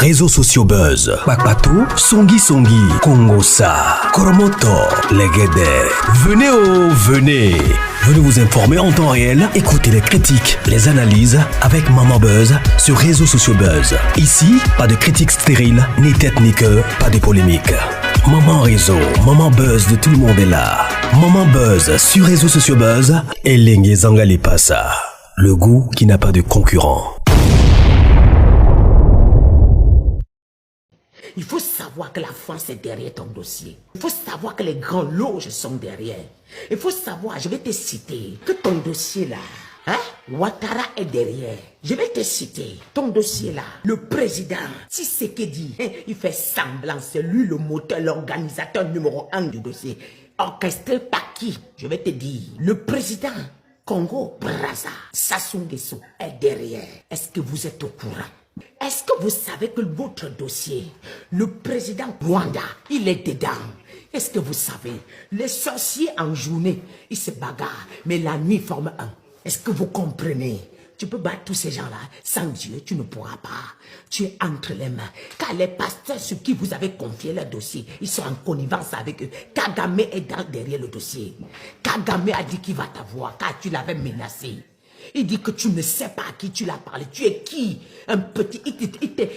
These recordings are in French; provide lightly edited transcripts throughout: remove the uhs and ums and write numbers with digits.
réseaux sociaux buzz. Bakpatou, Songi Songi, Kongosa, Koromoto, Legede. Venez venez. Venez vous informer en temps réel. Écoutez les critiques, les analyses avec Maman Buzz sur réseaux sociaux buzz. Ici, pas de critiques stériles, ni tête ni queue, pas de polémique. Maman réseau, Maman Buzz de tout le monde est là. Maman Buzz sur réseaux sociaux buzz. Et Lengue Zangali Passa. Le goût qui n'a pas de concurrent. Il faut savoir que la France est derrière ton dossier. Il faut savoir que les grands loges sont derrière. Il faut savoir, je vais te citer, que ton dossier là, Ouattara est derrière. Je vais te citer, ton dossier là, le président Tshisekedi, il fait semblant, c'est lui le moteur, l'organisateur numéro 1 du dossier. Orchestré par qui? Je vais te dire, le président Congo Brazza, Sassou Nguesso est derrière. Est-ce que vous êtes au courant? Est-ce que vous savez que votre dossier, le président Rwanda, il est dedans? Est-ce que vous savez, les sorciers en journée, ils se bagarrent, mais la nuit forment un. Est-ce que vous comprenez? Tu peux battre tous ces gens-là, sans Dieu, tu ne pourras pas. Tu es entre les mains. Car les pasteurs sur qui vous avez confié le dossier, ils sont en connivence avec eux. Kagame est derrière le dossier. Kagame a dit qu'il va t'avoir, car tu l'avais menacé. Il dit que tu ne sais pas à qui tu l'as parlé. Tu es qui? Un petit.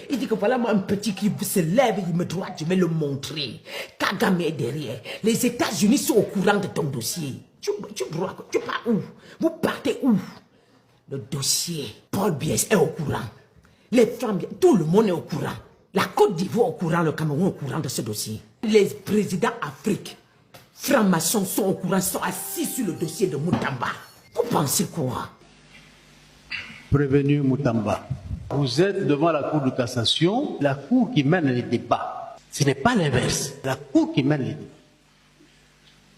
Il dit que voilà moi un petit qui se lève, il me droite, je vais le montrer. Kagame est derrière. Les États-Unis sont au courant de ton dossier. Tu pars où? Vous partez où? Le dossier, Paul Biya est au courant. Les femmes, tout le monde est au courant. La Côte d'Ivoire au courant, le Cameroun au courant de ce dossier. Les présidents Afrique, francs-maçons sont au courant, sont assis sur le dossier de Moutamba. Vous pensez quoi? Prévenu Moutamba, vous êtes devant la Cour de cassation, la Cour qui mène les débats. Ce n'est pas l'inverse, la Cour qui mène les débats.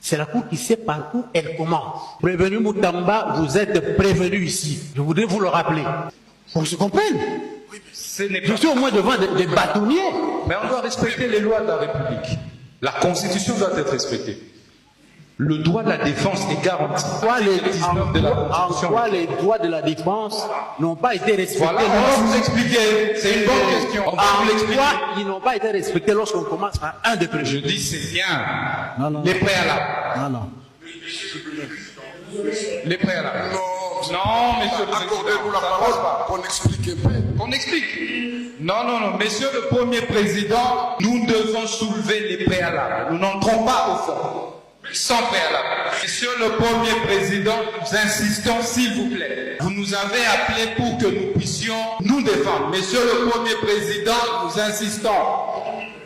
C'est la Cour qui sait par où elle commence. Prévenu Moutamba, vous êtes prévenu ici. Je voudrais vous le rappeler. Pour se comprendre. Je suis au moins devant des bâtonniers. Mais on doit respecter les lois de la République. La Constitution doit être respectée. Le droit de la défense est garanti. En quoi les droits de la défense n'ont pas été respectés? Voilà, on va vous expliquer. C'est une bonne question. On va vous l'expliquer. En quoi ils n'ont pas été respectés lorsqu'on commence par un des préjugés? Je dis c'est bien. Non. Les préalables. Non. Les préalables. Non, messieurs le accordez-nous la parole qu'on explique un peu. Qu'on explique. Non. Messieurs le Premier Président, nous devons soulever les préalables. Nous n'entrons pas au fond. Sans préalable. Monsieur le Premier Président, nous insistons s'il vous plaît. Vous nous avez appelés pour que nous puissions nous défendre. Monsieur le Premier Président, nous insistons.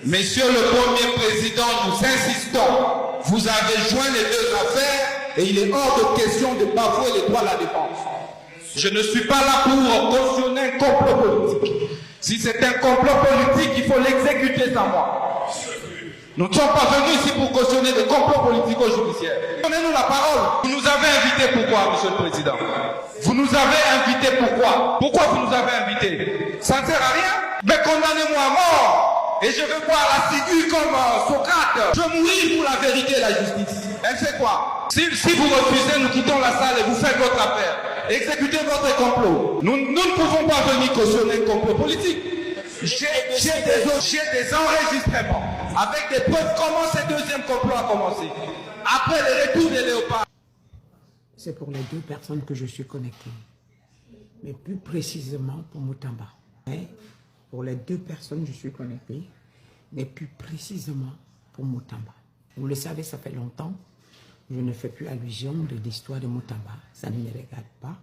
Monsieur le Premier Président, nous insistons. Vous avez joint les deux affaires et il est hors de question de bafouer les droits de la défense. Je ne suis pas là pour cautionner un complot politique. Si c'est un complot politique, il faut l'exécuter sans moi. Nous ne sommes pas venus ici pour cautionner des complots politico-judiciaires. Donnez-nous la parole. Vous nous avez invités pourquoi, Monsieur le Président? Vous nous avez invités pourquoi? Pourquoi vous nous avez invités? Ça ne sert à rien. Mais condamnez-moi à mort. Et je veux voir la figure comme Socrate. Je mourir pour la vérité et la justice. Elle fait quoi? Si vous refusez, nous quittons la salle et vous faites votre affaire. Exécutez votre complot. Nous ne pouvons pas venir cautionner un complot politique. J'ai des enregistrements avec des preuves comment ce deuxième complot a commencé. Après le retour des léopards. C'est pour les deux personnes que je suis connecté. Mais plus précisément pour Moutamba. Pour les deux personnes, je suis connecté. Mais plus précisément pour Moutamba. Vous le savez, ça fait longtemps. Je ne fais plus allusion de l'histoire de Moutamba. Ça ne me regarde pas.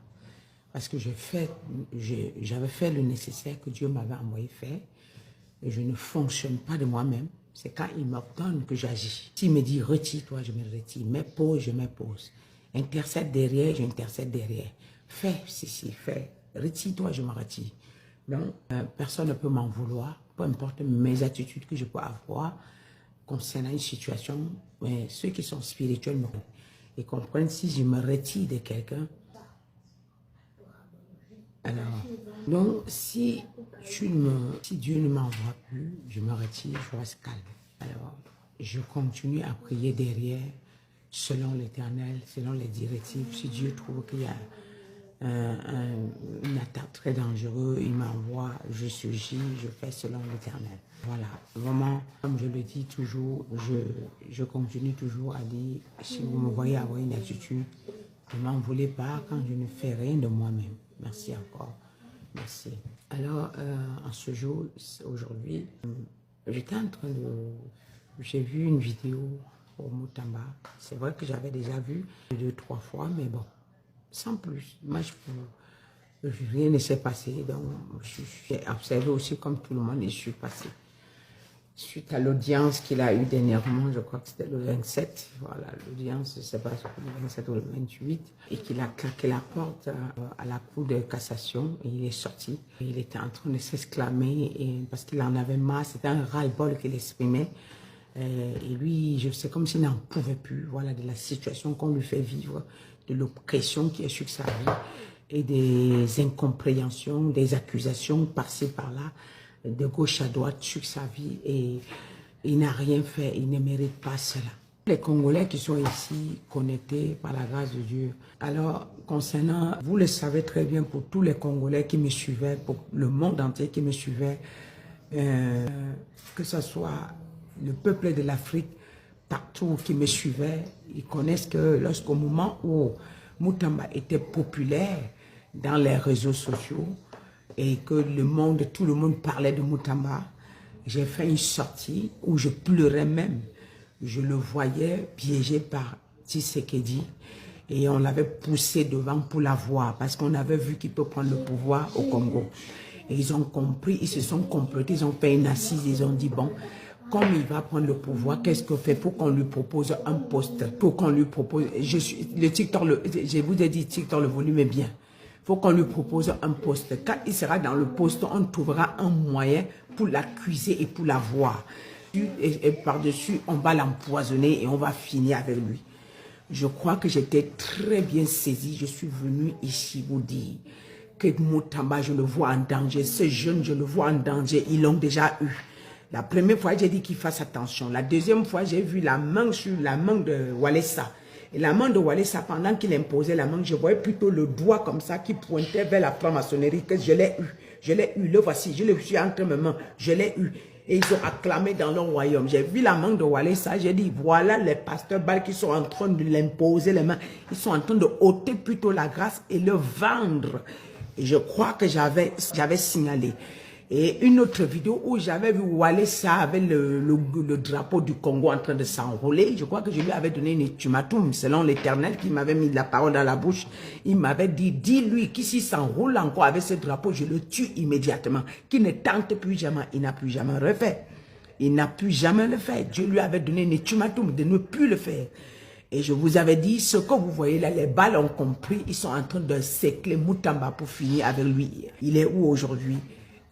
Parce que j'avais fait le nécessaire que Dieu m'avait envoyé faire. Et je ne fonctionne pas de moi-même. C'est quand il m'ordonne que j'agis. S'il me dit retire-toi, je me retire. Mets pause, je mets pause. Intercède derrière, j'intercède derrière. Fais ceci, fais. Retire-toi, je me retire. Donc, personne ne peut m'en vouloir. Peu importe mes attitudes que je peux avoir concernant une situation. Mais ceux qui sont spirituels ils comprennent si je me retire de quelqu'un. Alors, donc, si Dieu ne m'envoie plus, je me retire, je reste calme. Alors, je continue à prier derrière, selon l'Éternel, selon les directives. Si Dieu trouve qu'il y a une attaque très dangereuse, il m'envoie, je surgis, je fais selon l'Éternel. Voilà, vraiment, comme je le dis toujours, je continue toujours à dire, si vous me voyez avoir une attitude, ne m'en voulez pas quand je ne fais rien de moi-même. Merci encore, merci. Alors, en ce jour, aujourd'hui, j'étais en train de... J'ai vu une vidéo au Moutamba. C'est vrai que j'avais déjà vu 2-3 fois, mais bon, sans plus. Moi, rien ne s'est passé, donc j'ai observé aussi comme tout le monde et je suis passé. Suite à l'audience qu'il a eue dernièrement, je crois que c'était le 27, voilà, l'audience, je ne sais pas si c'était le 27 ou le 28, et qu'il a claqué la porte à la cour de cassation, et il est sorti. Et il était en train de s'exclamer, parce qu'il en avait marre, c'était un ras-le-bol qu'il exprimait. Et lui, je sais comme s'il n'en pouvait plus, voilà, de la situation qu'on lui fait vivre, de l'oppression qui est sur sa vie, et des incompréhensions, des accusations par-ci, par-là, de gauche à droite sur sa vie, et il n'a rien fait, il ne mérite pas cela. Les Congolais qui sont ici, connectés par la grâce de Dieu. Alors, concernant, vous le savez très bien, pour tous les Congolais qui me suivaient, pour le monde entier qui me suivait, que ce soit le peuple de l'Afrique, partout qui me suivait, ils connaissent que lorsqu'au moment où Moutamba était populaire dans les réseaux sociaux, et que tout le monde parlait de Moutamba, j'ai fait une sortie où je pleurais même. Je le voyais piégé par Tshisekedi et on l'avait poussé devant pour l'avoir parce qu'on avait vu qu'il peut prendre le pouvoir au Congo. Et ils ont compris, ils se sont complotés, ils ont fait une assise, ils ont dit bon, comme il va prendre le pouvoir, qu'est-ce qu'on fait pour qu'on lui propose un poste, pour qu'on lui propose, le TikTok, je vous ai dit TikTok, le volume est bien. Il faut qu'on lui propose un poste. Quand il sera dans le poste, on trouvera un moyen pour l'accuser et pour l'avoir. Et par-dessus, on va l'empoisonner et on va finir avec lui. Je crois que j'étais très bien saisi. Je suis venu ici vous dire que Moutamba, je le vois en danger. Ces jeunes, je le vois en danger. Ils l'ont déjà eu. La première fois, j'ai dit qu'il fasse attention. La deuxième fois, j'ai vu la main sur la main de Walesa. Et la main de Walesa, pendant qu'il imposait la main, je voyais plutôt le doigt comme ça qui pointait vers la franc-maçonnerie, que je l'ai eu. Je l'ai eu, le voici, je le suis entre mes mains, je l'ai eu. Et ils ont acclamé dans leur royaume. J'ai vu la main de Walesa, j'ai dit, voilà les pasteurs Baal qui sont en train de l'imposer les mains. Ils sont en train de ôter plutôt la grâce et le vendre. Et je crois que j'avais signalé. Et une autre vidéo où j'avais vu Walesa avec le drapeau du Congo en train de s'enrouler. Je crois que je lui avais donné une ultimatum selon l'Éternel qui m'avait mis la parole dans la bouche. Il m'avait dit, dis-lui qu'il s'il s'enroule encore avec ce drapeau, je le tue immédiatement. Qu'il ne tente plus jamais, il n'a plus jamais refait. Il n'a plus jamais le fait. Dieu lui avait donné une ultimatum de ne plus le faire. Et je vous avais dit, ce que vous voyez là, les balles ont compris, ils sont en train de sécler Moutamba pour finir avec lui. Il est où aujourd'hui?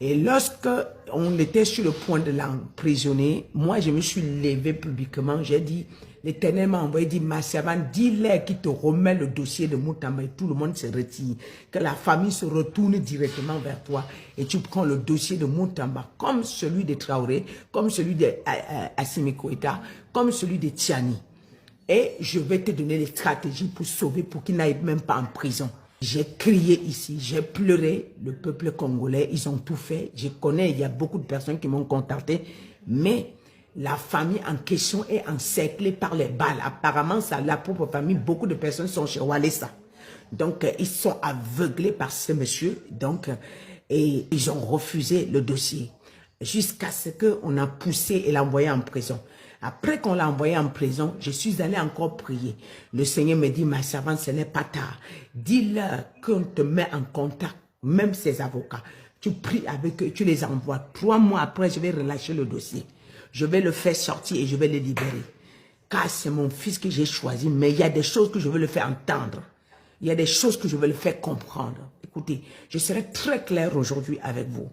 Et lorsque on était sur le point de l'emprisonner, moi je me suis levé publiquement, j'ai dit, l'Éternel m'a envoyé, dit, ma servante, dis-leur qui te remet le dossier de Moutamba et tout le monde se retire, que la famille se retourne directement vers toi et tu prends le dossier de Moutamba comme celui de Traoré, comme celui d'Assimi Goïta, comme celui de Tiani. Et je vais te donner les stratégies pour sauver, pour qu'il n'aille même pas en prison. J'ai crié ici, j'ai pleuré, le peuple congolais, ils ont tout fait. Je connais, il y a beaucoup de personnes qui m'ont contacté, mais la famille en question est encerclée par les balles. Apparemment, ça, la propre famille, beaucoup de personnes sont chez Walesa. Donc, ils sont aveuglés par ce monsieur, donc, et ils ont refusé le dossier. Jusqu'à ce qu'on a poussé et l'a envoyé en prison. Après qu'on l'a envoyé en prison, je suis allé encore prier. Le Seigneur me dit, ma servante, ce n'est pas tard. Dis-leur qu'on te met en contact, même ses avocats. Tu pries avec eux, tu les envoies. 3 mois après, je vais relâcher le dossier. Je vais le faire sortir et je vais le libérer. Car c'est mon fils que j'ai choisi, mais il y a des choses que je veux le faire entendre. Il y a des choses que je veux le faire comprendre. Écoutez, je serai très clair aujourd'hui avec vous.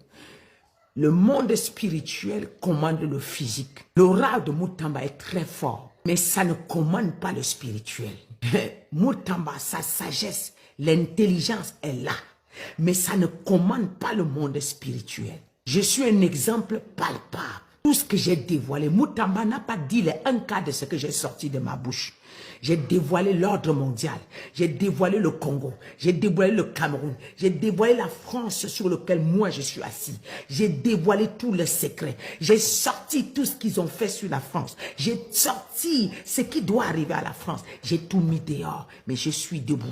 Le monde spirituel commande le physique. L'aura de Moutamba est très fort, mais ça ne commande pas le spirituel. Moutamba, sa sagesse, l'intelligence est là, mais ça ne commande pas le monde spirituel. Je suis un exemple palpable. Tout ce que j'ai dévoilé, Moutamba n'a pas dit les un quart de ce que j'ai sorti de ma bouche. J'ai dévoilé l'ordre mondial, j'ai dévoilé le Congo, j'ai dévoilé le Cameroun, j'ai dévoilé la France sur laquelle moi je suis assis. J'ai dévoilé tous les secrets, j'ai sorti tout ce qu'ils ont fait sur la France. J'ai sorti ce qui doit arriver à la France. J'ai tout mis dehors, mais je suis debout.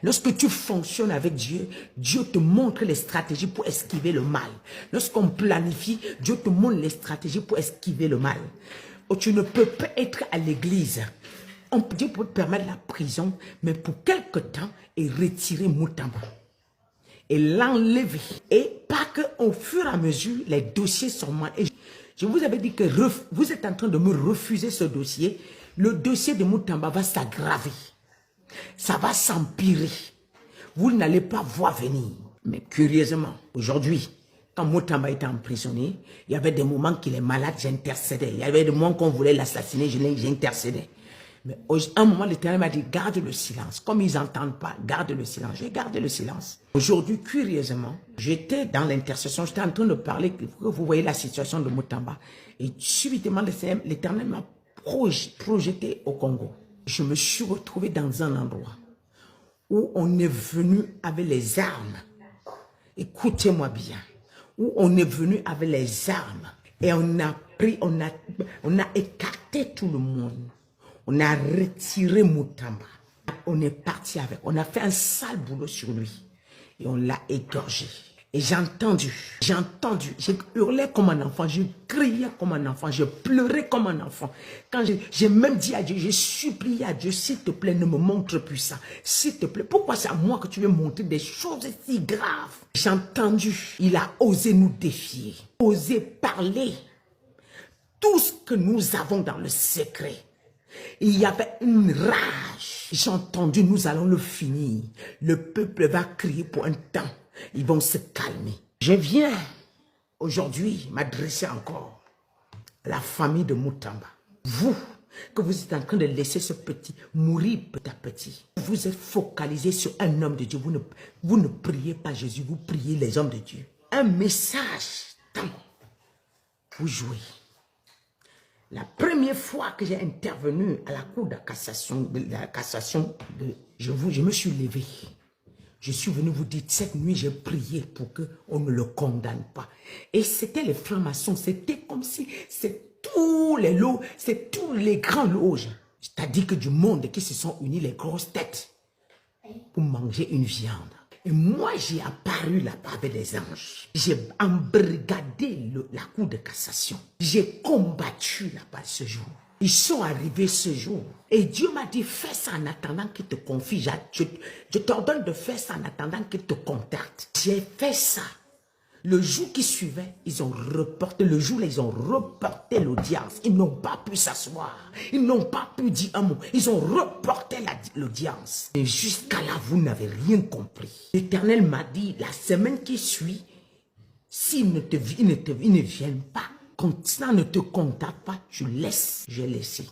Lorsque tu fonctionnes avec Dieu, Dieu te montre les stratégies pour esquiver le mal. Lorsqu'on planifie, Dieu te montre les stratégies pour esquiver le mal. Tu ne peux pas être à l'église. Dieu peut te permettre la prison, mais pour quelque temps, et retirer Moutamba. Et l'enlever. Et pas qu'au fur et à mesure, les dossiers sont moins. Et je vous avais dit que vous êtes en train de me refuser ce dossier. Le dossier de Moutamba va s'aggraver. Ça va s'empirer. Vous n'allez pas voir venir. Mais curieusement, aujourd'hui, quand Moutamba était emprisonné, il y avait des moments qu'il est malade, j'intercédais. Il y avait des moments qu'on voulait l'assassiner, j'intercédais. Mais à un moment, l'Éternel m'a dit, garde le silence. Comme ils n'entendent pas, garde le silence. J'ai gardé le silence. Aujourd'hui, curieusement, j'étais dans l'intercession, j'étais en train de parler, que vous voyez la situation de Moutamba. Et subitement, l'Éternel m'a projeté au Congo. Je me suis retrouvé dans un endroit où on est venu avec les armes. Écoutez-moi bien. Où on est venu avec les armes. Et on a pris, on a écarté tout le monde. On a retiré Moutamba. On est parti avec. On a fait un sale boulot sur lui. Et on l'a égorgé. Et j'ai entendu, j'ai hurlé comme un enfant, j'ai crié comme un enfant, j'ai pleuré comme un enfant. Quand j'ai même dit à Dieu, j'ai supplié à Dieu, s'il te plaît, ne me montre plus ça. S'il te plaît, pourquoi c'est à moi que tu veux montrer des choses si graves? J'ai entendu, il a osé nous défier, osé parler. Tout ce que nous avons dans le secret. Il y avait une rage. J'ai entendu, nous allons le finir. Le peuple va crier pour un temps. Ils vont se calmer. Je viens aujourd'hui m'adresser encore à la famille de Moutamba. Vous, que vous êtes en train de laisser ce petit mourir petit à petit. Vous êtes focalisé sur un homme de Dieu. Vous ne priez pas Jésus, vous priez les hommes de Dieu. Un message, tant vous jouez. La première fois que j'ai intervenu à la cour de cassation, je me suis levé. Je suis venu vous dire, cette nuit, j'ai prié pour qu'on ne le condamne pas. Et c'était les francs-maçons, c'était comme si c'est tous les lots, c'est tous les grands loges. C'est-à-dire que du monde qui se sont unis, les grosses têtes, pour manger une viande. Et moi, j'ai apparu là-bas avec les anges. J'ai embrigadé la cour de cassation. J'ai combattu là-bas ce jour. Ils sont arrivés ce jour. Et Dieu m'a dit, fais ça en attendant qu'il te confie. Je t'ordonne de faire ça en attendant qu'il te contacte. J'ai fait ça. Le jour qui suivait, ils ont reporté. Le jour là, ils ont reporté l'audience. Ils n'ont pas pu s'asseoir. Ils n'ont pas pu dire un mot. Ils ont reporté l'audience. Et jusqu'à là, vous n'avez rien compris. L'Éternel m'a dit, la semaine qui suit, s'ils ne viennent pas, quand ça ne te contacte pas, tu laisses. J'ai laissé.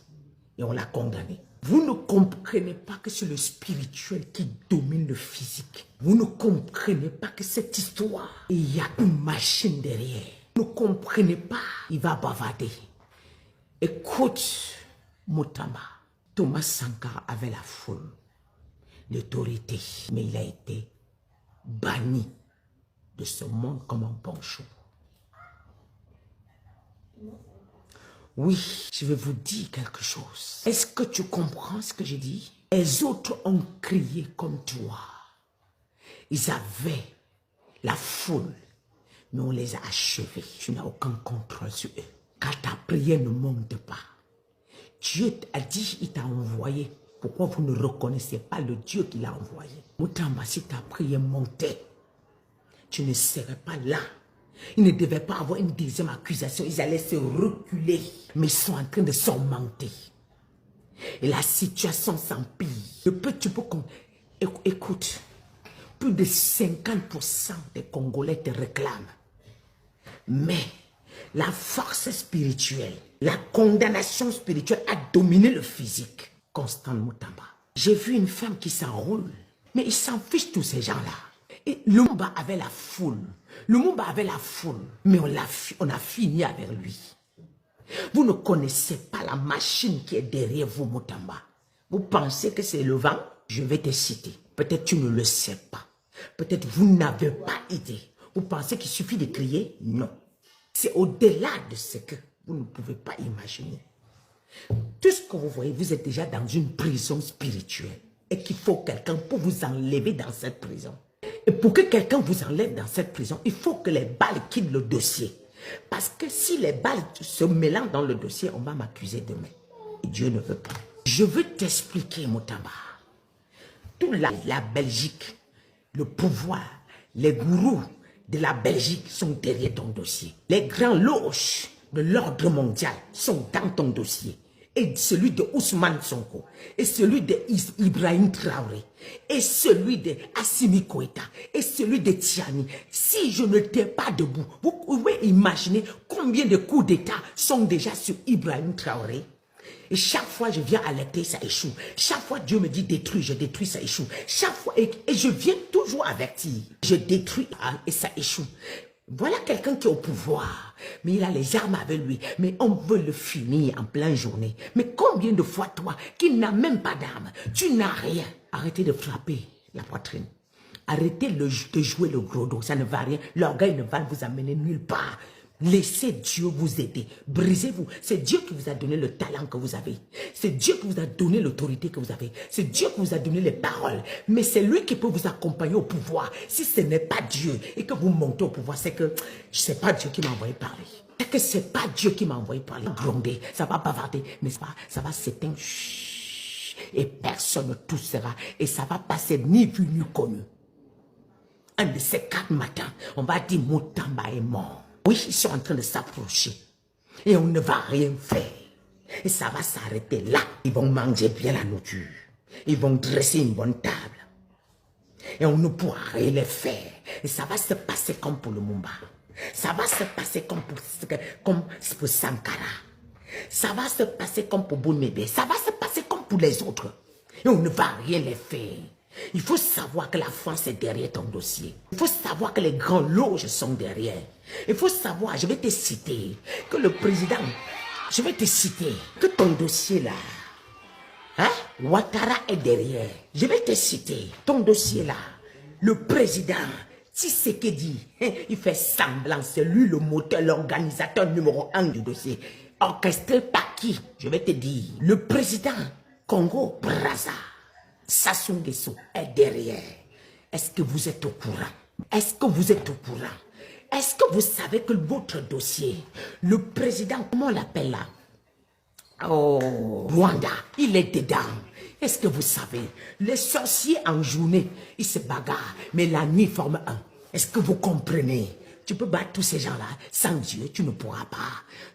Et on l'a condamné. Vous ne comprenez pas que c'est le spirituel qui domine le physique. Vous ne comprenez pas que cette histoire, il y a une machine derrière. Vous ne comprenez pas, il va bavarder. Écoute, Moutamba, Thomas Sankara avait la foule, l'autorité, mais il a été banni de ce monde comme un poncho. Oui, je vais vous dire quelque chose. Est-ce que tu comprends ce que j'ai dit? Les autres ont crié comme toi. Ils avaient la foule, mais on les a achevés. Tu n'as aucun contrôle sur eux. Car ta prière ne monte pas. Dieu a dit, il t'a envoyé. Pourquoi vous ne reconnaissez pas le Dieu qui l'a envoyé? Moutamba, si ta prière montait, tu ne serais pas là. Ils ne devaient pas avoir une deuxième accusation. Ils allaient se reculer. Mais ils sont en train de s'augmenter. Et la situation s'empire. Écoute, plus de 50% des Congolais te réclament. Mais la force spirituelle, la condamnation spirituelle a dominé le physique. Constant Moutamba. J'ai vu une femme qui s'enroule. Mais ils s'en fichent tous ces gens-là. Et Lumumba avait la foule. Lumumba avait la foule. Mais on a fini avec lui. Vous ne connaissez pas la machine qui est derrière vous, Mutamba. Vous pensez que c'est le vent? Je vais te citer. Peut-être tu ne le sais pas. Peut-être vous n'avez pas idée. Vous pensez qu'il suffit de crier? Non. C'est au-delà de ce que vous ne pouvez pas imaginer. Tout ce que vous voyez, vous êtes déjà dans une prison spirituelle. Et qu'il faut quelqu'un pour vous enlever dans cette prison. Et pour que quelqu'un vous enlève dans cette prison, il faut que les balles quittent le dossier. Parce que si les balles se mélangent dans le dossier, on va m'accuser demain. Et Dieu ne veut pas. Je veux t'expliquer, Mutamba. Toute la Belgique, le pouvoir, les gourous de la Belgique sont derrière ton dossier. Les grands loges de l'ordre mondial sont dans ton dossier. Et celui de Ousmane Sonko, et celui de Ibrahim Traoré, et celui de Assimi Goïta, et celui de Tiani. Si je ne t'ai pas debout, vous pouvez imaginer combien de coups d'État sont déjà sur Ibrahim Traoré. Et chaque fois je viens alerter, ça échoue. Chaque fois Dieu me dit détruis, je détruis, ça échoue. Chaque fois, et je viens toujours avertir. Je détruis et ça échoue. Voilà quelqu'un qui est au pouvoir, mais il a les armes avec lui, mais on veut le finir en pleine journée. Mais combien de fois toi, qui n'as même pas d'armes, tu n'as rien. Arrêtez de frapper la poitrine. Arrêtez de jouer le gros dos, ça ne va rien. L'orgueil ne va vous amener nulle part. Laissez Dieu vous aider. Brisez-vous. C'est Dieu qui vous a donné le talent que vous avez. C'est Dieu qui vous a donné l'autorité que vous avez. C'est Dieu qui vous a donné les paroles. Mais c'est lui qui peut vous accompagner au pouvoir. Si ce n'est pas Dieu et que vous montez au pouvoir, c'est que c'est pas Dieu qui m'a envoyé parler. C'est que c'est pas Dieu qui m'a envoyé parler. Gronder, ça va bavarder, mais ça va s'éteindre. Et personne ne touchera. Et ça va passer ni vu ni connu. Un de ces 4 matins, on va dire Mutamba est mort. Oui, ils sont en train de s'approcher. Et on ne va rien faire. Et ça va s'arrêter là. Ils vont manger bien la nourriture. Ils vont dresser une bonne table. Et on ne pourra rien les faire. Et ça va se passer comme pour le Mumba. Ça va se passer comme pour Sankara. Ça va se passer comme pour Boumébé. Ça va se passer comme pour les autres. Et on ne va rien les faire. Il faut savoir que la France est derrière ton dossier. Il faut savoir que les grands loges sont derrière. Il faut savoir, je vais te citer, que le président, je vais te citer, que ton dossier là, hein, Ouattara est derrière. Je vais te citer, ton dossier là, le président, Tshisekedi, hein, il fait semblant, c'est lui le moteur, l'organisateur numéro 1 du dossier. Orchestré par qui? Je vais te dire, le président Congo Brazza. Sassou Nguesso est derrière. Est-ce que vous êtes au courant? Est-ce que vous êtes au courant? Est-ce que vous savez que votre dossier, le président, comment on l'appelle là? Oh, Rwanda, il est dedans. Est-ce que vous savez, les sorciers en journée, ils se bagarrent, mais la nuit forment un. Est-ce que vous comprenez? Tu peux battre tous ces gens-là. Sans Dieu, tu ne pourras pas.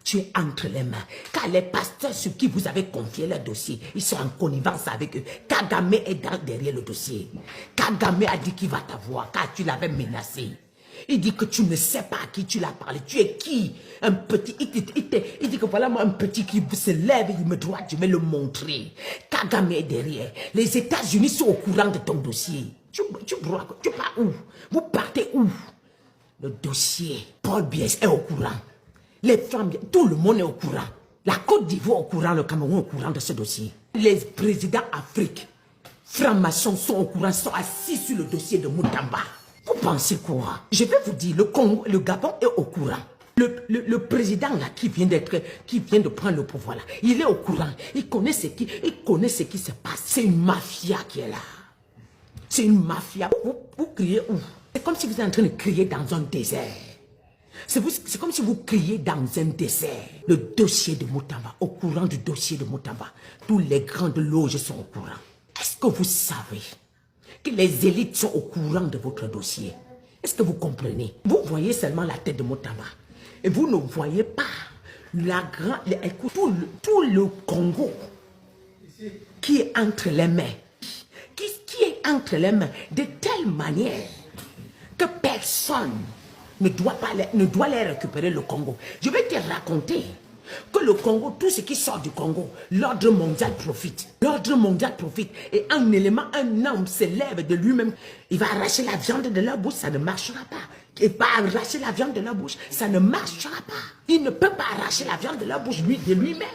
Tu es entre les mains. Car les pasteurs sur qui vous avez confié leur dossier, ils sont en connivence avec eux. Kagame est derrière le dossier. Kagame a dit qu'il va t'avoir, car tu l'avais menacé. Il dit que tu ne sais pas à qui tu l'as parlé. Tu es qui? Un petit. Il dit que voilà moi un petit qui se lève, il me doit, je vais le montrer. Kagame est derrière. Les États-Unis sont au courant de ton dossier. Tu pars où? Vous partez où? Le dossier, Paul Biya est au courant. Les femmes, tout le monde est au courant. La Côte d'Ivoire est au courant, le Cameroun est au courant de ce dossier. Les présidents africains, francs-maçons sont au courant, sont assis sur le dossier de Mutamba. Vous pensez quoi? Je vais vous dire, le Congo, le Gabon est au courant. Le président là qui vient de prendre le pouvoir là, il est au courant. Il connaît ce qui se passe. C'est une mafia qui est là. C'est une mafia. Vous criez où? C'est comme si vous êtes en train de crier dans un désert. C'est comme si vous criez dans un désert. Le dossier de Mutamba, au courant du dossier de Mutamba. Tous les grandes loges sont au courant. Est-ce que vous savez que les élites sont au courant de votre dossier? Est-ce que vous comprenez? Vous voyez seulement la tête de Mutamba. Et vous ne voyez pas tout le Congo qui est entre les mains. Qui est entre les mains de telle manière que personne ne doit les récupérer le Congo. Je vais te raconter Que le Congo, tout ce qui sort du Congo, l'ordre mondial profite. L'ordre mondial profite. Et un élément, un homme s'élève de lui-même. Il va arracher la viande de leur bouche, ça ne marchera pas. Il va arracher la viande de leur bouche, ça ne marchera pas. Il ne peut pas arracher la viande de leur bouche de lui-même.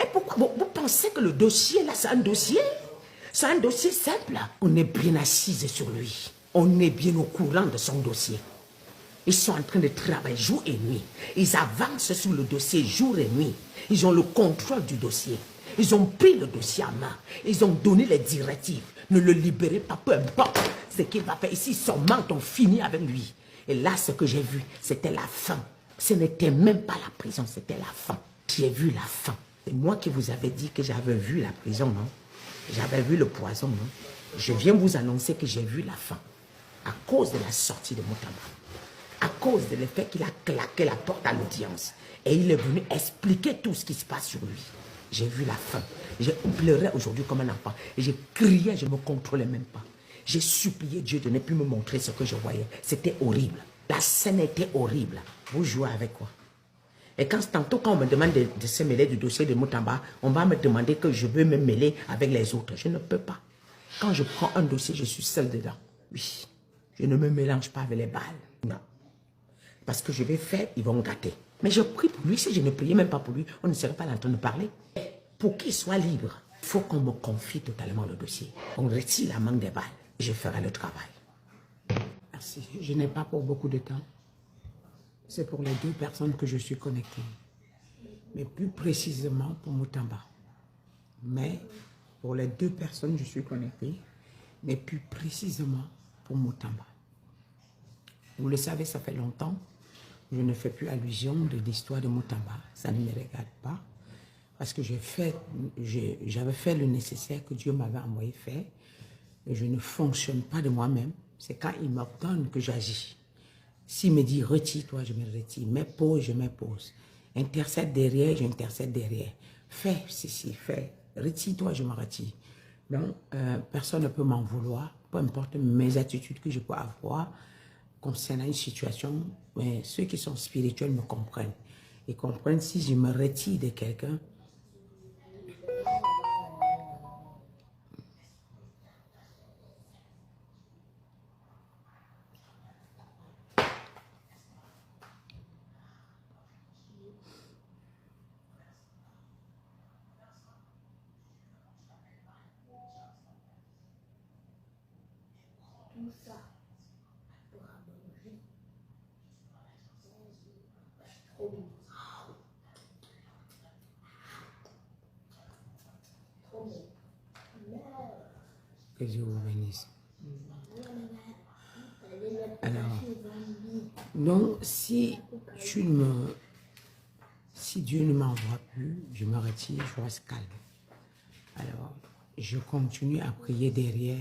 Et pourquoi vous pensez que le dossier là, c'est un dossier? C'est un dossier simple. On est bien assise sur lui. On est bien au courant de son dossier. Ils sont en train de travailler jour et nuit. Ils avancent sur le dossier jour et nuit. Ils ont le contrôle du dossier. Ils ont pris le dossier en main. Ils ont donné les directives. Ne le libérez pas, peu importe ce qu'il va faire. Ici, son menton finit avec lui. Et là, ce que j'ai vu, c'était la fin. Ce n'était même pas la prison, c'était la fin. J'ai vu la fin. C'est moi qui vous avais dit que j'avais vu la prison, non? J'avais vu le poison, non? Je viens vous annoncer que j'ai vu la fin. À cause de la sortie de Moutamba. À cause de l'effet qu'il a claqué la porte à l'audience. Et il est venu expliquer tout ce qui se passe sur lui. J'ai vu la fin. J'ai pleuré aujourd'hui comme un enfant. Et j'ai crié, je ne me contrôlais même pas. J'ai supplié Dieu de ne plus me montrer ce que je voyais. C'était horrible. La scène était horrible. Vous jouez avec quoi? Et tantôt, quand on me demande de se mêler du dossier de Moutamba, on va me demander que je veux me mêler avec les autres. Je ne peux pas. Quand je prends un dossier, je suis seul dedans. Oui. Je ne me mélange pas avec les balles. Non. Parce que je vais faire, ils vont gâter. Mais je prie pour lui. Si je ne priais même pas pour lui, on ne serait pas en train de parler. Pour qu'il soit libre, il faut qu'on me confie totalement le dossier. On retire la mangue des balles. Je ferai le travail. Merci. Je n'ai pas pour beaucoup de temps. C'est pour les 2 personnes que je suis connecté. Mais plus précisément pour Moutamba. Mais pour les 2 personnes, je suis connecté. Mais plus précisément pour Moutamba. Vous le savez, ça fait longtemps. Je ne fais plus allusion de l'histoire de Moutamba. Ça ne me regarde pas. Parce que j'avais fait le nécessaire que Dieu m'avait envoyé faire. Et je ne fonctionne pas de moi-même. C'est quand il m'ordonne que j'agis. S'il me dit retire-toi, je me retire. Mets pause, je mets pause. Intercède derrière, j'intercède derrière. Fais ceci, fais. Retire-toi, je me retire. Donc, personne ne peut m'en vouloir. Peu importe mes attitudes que je peux avoir concernant une situation. Mais ceux qui sont spirituels me comprennent. Ils comprennent si je me retire de quelqu'un. Que Dieu vous bénisse. Alors, donc, si Dieu ne m'envoie plus, je me retire, je reste calme. Alors, je continue à prier derrière,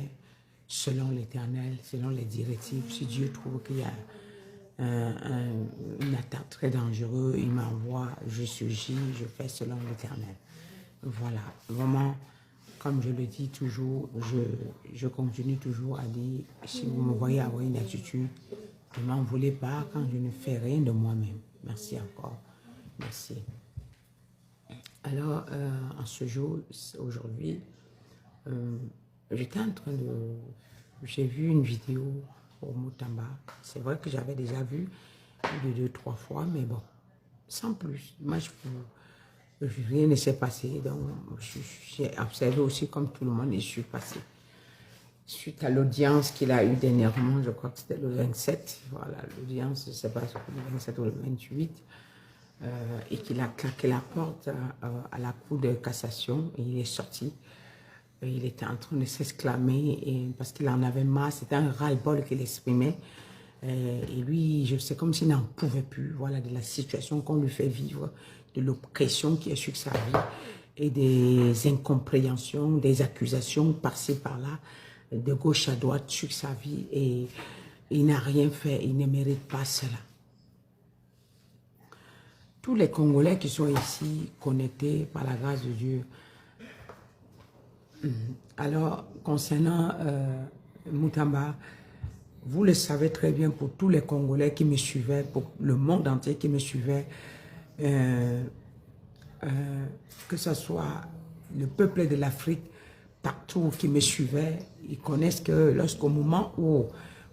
selon l'Éternel, selon les directives. Si Dieu trouve qu'il y a une attaque très dangereuse, il m'envoie, je surgis, je fais selon l'Éternel. Voilà, vraiment. Comme je le dis toujours, je continue toujours à dire, si vous me voyez avoir une attitude, ne m'en voulez pas quand je ne fais rien de moi-même. Merci encore. Merci. Alors, en ce jour, aujourd'hui, j'étais en train de... J'ai vu une vidéo pour Moutamba. C'est vrai que j'avais déjà vu 2-3 fois, mais bon, sans plus. Moi, rien ne s'est passé, donc j'ai observé aussi comme tout le monde et je suis passé. Suite à l'audience qu'il a eu dernièrement, je crois que c'était le 27, voilà, l'audience, je ne sais pas, le 27 ou le 28, et qu'il a claqué la porte à la cour de cassation et il est sorti. Et il était en train de s'exclamer parce qu'il en avait marre, c'était un ras-le-bol qu'il exprimait. Et lui, je sais comme s'il n'en pouvait plus, voilà, de la situation qu'on lui fait vivre, de l'oppression qui est sur sa vie et des incompréhensions, des accusations par-ci par-là, de gauche à droite sur sa vie et il n'a rien fait, il ne mérite pas cela. Tous les Congolais qui sont ici connectés par la grâce de Dieu. Alors, concernant Moutamba, vous le savez très bien pour tous les Congolais qui me suivaient, pour le monde entier qui me suivait, que ce soit le peuple de l'Afrique, partout qui me suivait, ils connaissent que lorsqu'au moment où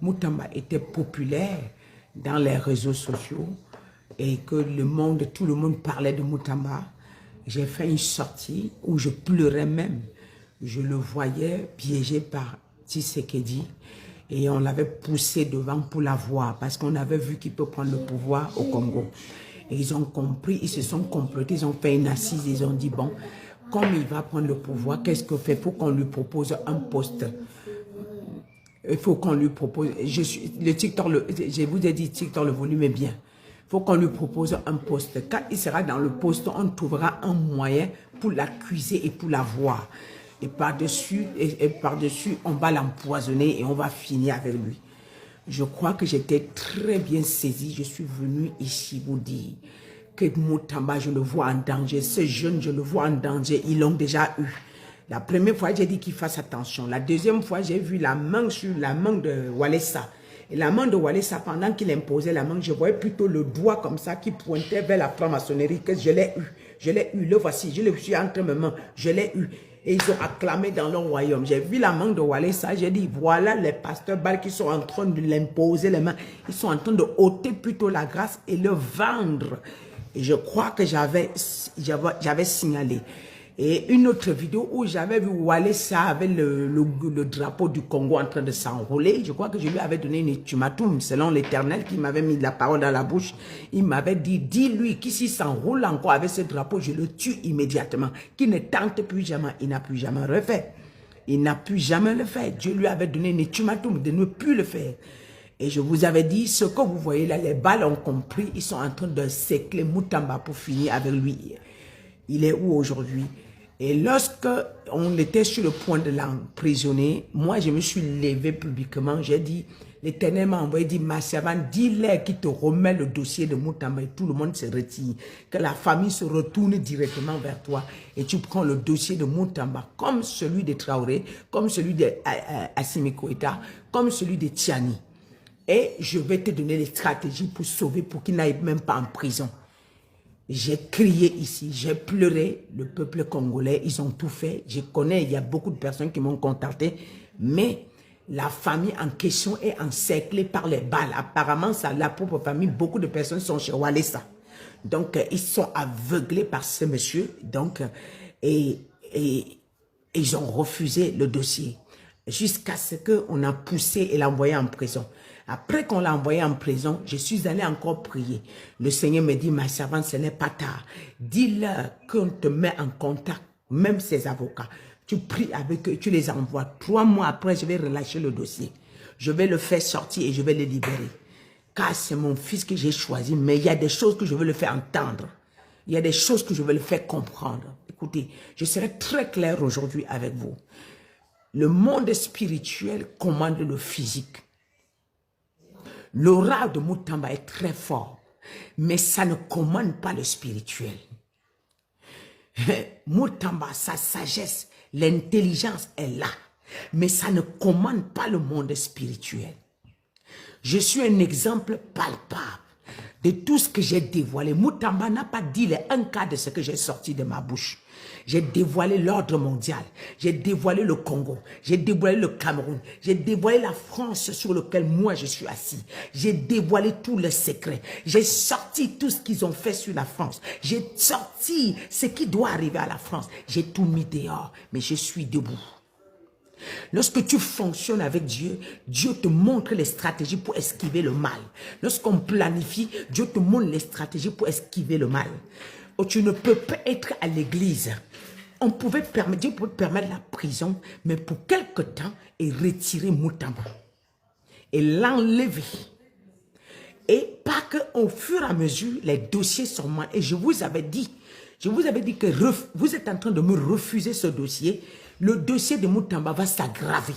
Moutamba était populaire dans les réseaux sociaux et que tout le monde parlait de Moutamba, j'ai fait une sortie où je pleurais même. Je le voyais piégé par Tshisekedi et on l'avait poussé devant pour la voir parce qu'on avait vu qu'il peut prendre le pouvoir au Congo. Et ils ont compris, ils se sont complotés, ils ont fait une assise, ils ont dit bon, comme il va prendre le pouvoir, qu'est-ce qu'on fait? Il faut qu'on lui propose un poste. Il faut qu'on lui propose, le TikTok, je vous ai dit TikTok, le volume est bien. Il faut qu'on lui propose un poste. Quand il sera dans le poste, on trouvera un moyen pour l'accuser et pour la voir. Et par-dessus, on va l'empoisonner et on va finir avec lui. Je crois que j'étais très bien saisi. Je suis venu ici vous dire que Moutamba, je le vois en danger. Ce jeune, je le vois en danger. Ils l'ont déjà eu. La première fois, j'ai dit qu'il fasse attention. La deuxième fois, j'ai vu la main sur la main de Walesa. Et la main de Walesa, pendant qu'il imposait la main, je voyais plutôt le doigt comme ça qui pointait vers la franc-maçonnerie, que je l'ai eu. Je l'ai eu, le voici, je le suis entre mes mains, je l'ai eu. Et ils ont acclamé dans leur royaume. J'ai vu la main de Walesa, j'ai dit, voilà les pasteurs Baal qui sont en train de l'imposer les mains. Ils sont en train de ôter plutôt la grâce et le vendre. Et je crois que j'avais signalé. Et une autre vidéo où j'avais vu Walesa avec le drapeau du Congo en train de s'enrouler. Je crois que je lui avais donné une ultimatum selon l'Éternel qui m'avait mis la parole dans la bouche. Il m'avait dit, dis-lui qu'ici s'enroule encore avec ce drapeau, je le tue immédiatement. Qu'il ne tente plus jamais, il n'a plus jamais refait. Il n'a plus jamais le fait. Dieu lui avait donné une ultimatum de ne plus le faire. Et je vous avais dit, ce que vous voyez là, les balles ont compris, ils sont en train de sécler Moutamba pour finir avec lui. Il est où aujourd'hui? Et lorsque on était sur le point de l'emprisonner, moi je me suis levé publiquement, j'ai dit, l'Éternel m'a envoyé, dit, ma servante, dis-leur qui te remet le dossier de Moutamba et tout le monde se retire, que la famille se retourne directement vers toi et tu prends le dossier de Moutamba comme celui de Traoré, comme celui de Assimi Goïta, comme celui de Tiani. Et je vais te donner les stratégies pour sauver, pour qu'il n'aille même pas en prison. J'ai crié ici, j'ai pleuré, le peuple congolais, ils ont tout fait. Je connais, il y a beaucoup de personnes qui m'ont contacté, mais la famille en question est encerclée par les balles. Apparemment, ça, la propre famille, beaucoup de personnes sont chez Walesa. Donc, ils sont aveuglés par ce monsieur. Donc, et ils ont refusé le dossier jusqu'à ce qu'on a poussé et l'a envoyé en prison. Après qu'on l'a envoyé en prison, je suis allé encore prier. Le Seigneur me dit, ma servante, ce n'est pas tard. Dis-leur qu'on te met en contact, même ses avocats. Tu pries avec eux, tu les envoies. 3 mois après, je vais relâcher le dossier. Je vais le faire sortir et je vais le libérer. Car c'est mon fils que j'ai choisi, mais il y a des choses que je veux le faire entendre. Il y a des choses que je veux le faire comprendre. Écoutez, je serai très clair aujourd'hui avec vous. Le monde spirituel commande le physique. L'aura de Moutamba est très fort, mais ça ne commande pas le spirituel. Moutamba, sa sagesse, l'intelligence est là, mais ça ne commande pas le monde spirituel. Je suis un exemple palpable de tout ce que j'ai dévoilé. Moutamba n'a pas dit les 1/4 de ce que j'ai sorti de ma bouche. J'ai dévoilé l'ordre mondial, j'ai dévoilé le Congo, j'ai dévoilé le Cameroun, j'ai dévoilé la France sur laquelle moi je suis assis. J'ai dévoilé tous les secrets, j'ai sorti tout ce qu'ils ont fait sur la France. J'ai sorti ce qui doit arriver à la France. J'ai tout mis dehors, mais je suis debout. Lorsque tu fonctionnes avec Dieu, Dieu te montre les stratégies pour esquiver le mal. Lorsqu'on planifie, Dieu te montre les stratégies pour esquiver le mal. Oh, tu ne peux pas être à l'église. Dieu pouvait permettre la prison, mais pour quelque temps, et retirer Moutamba. Et l'enlever. Et pas qu'au fur et à mesure, les dossiers sont mal. Et je vous avais dit que vous êtes en train de me refuser ce dossier. Le dossier de Moutamba va s'aggraver.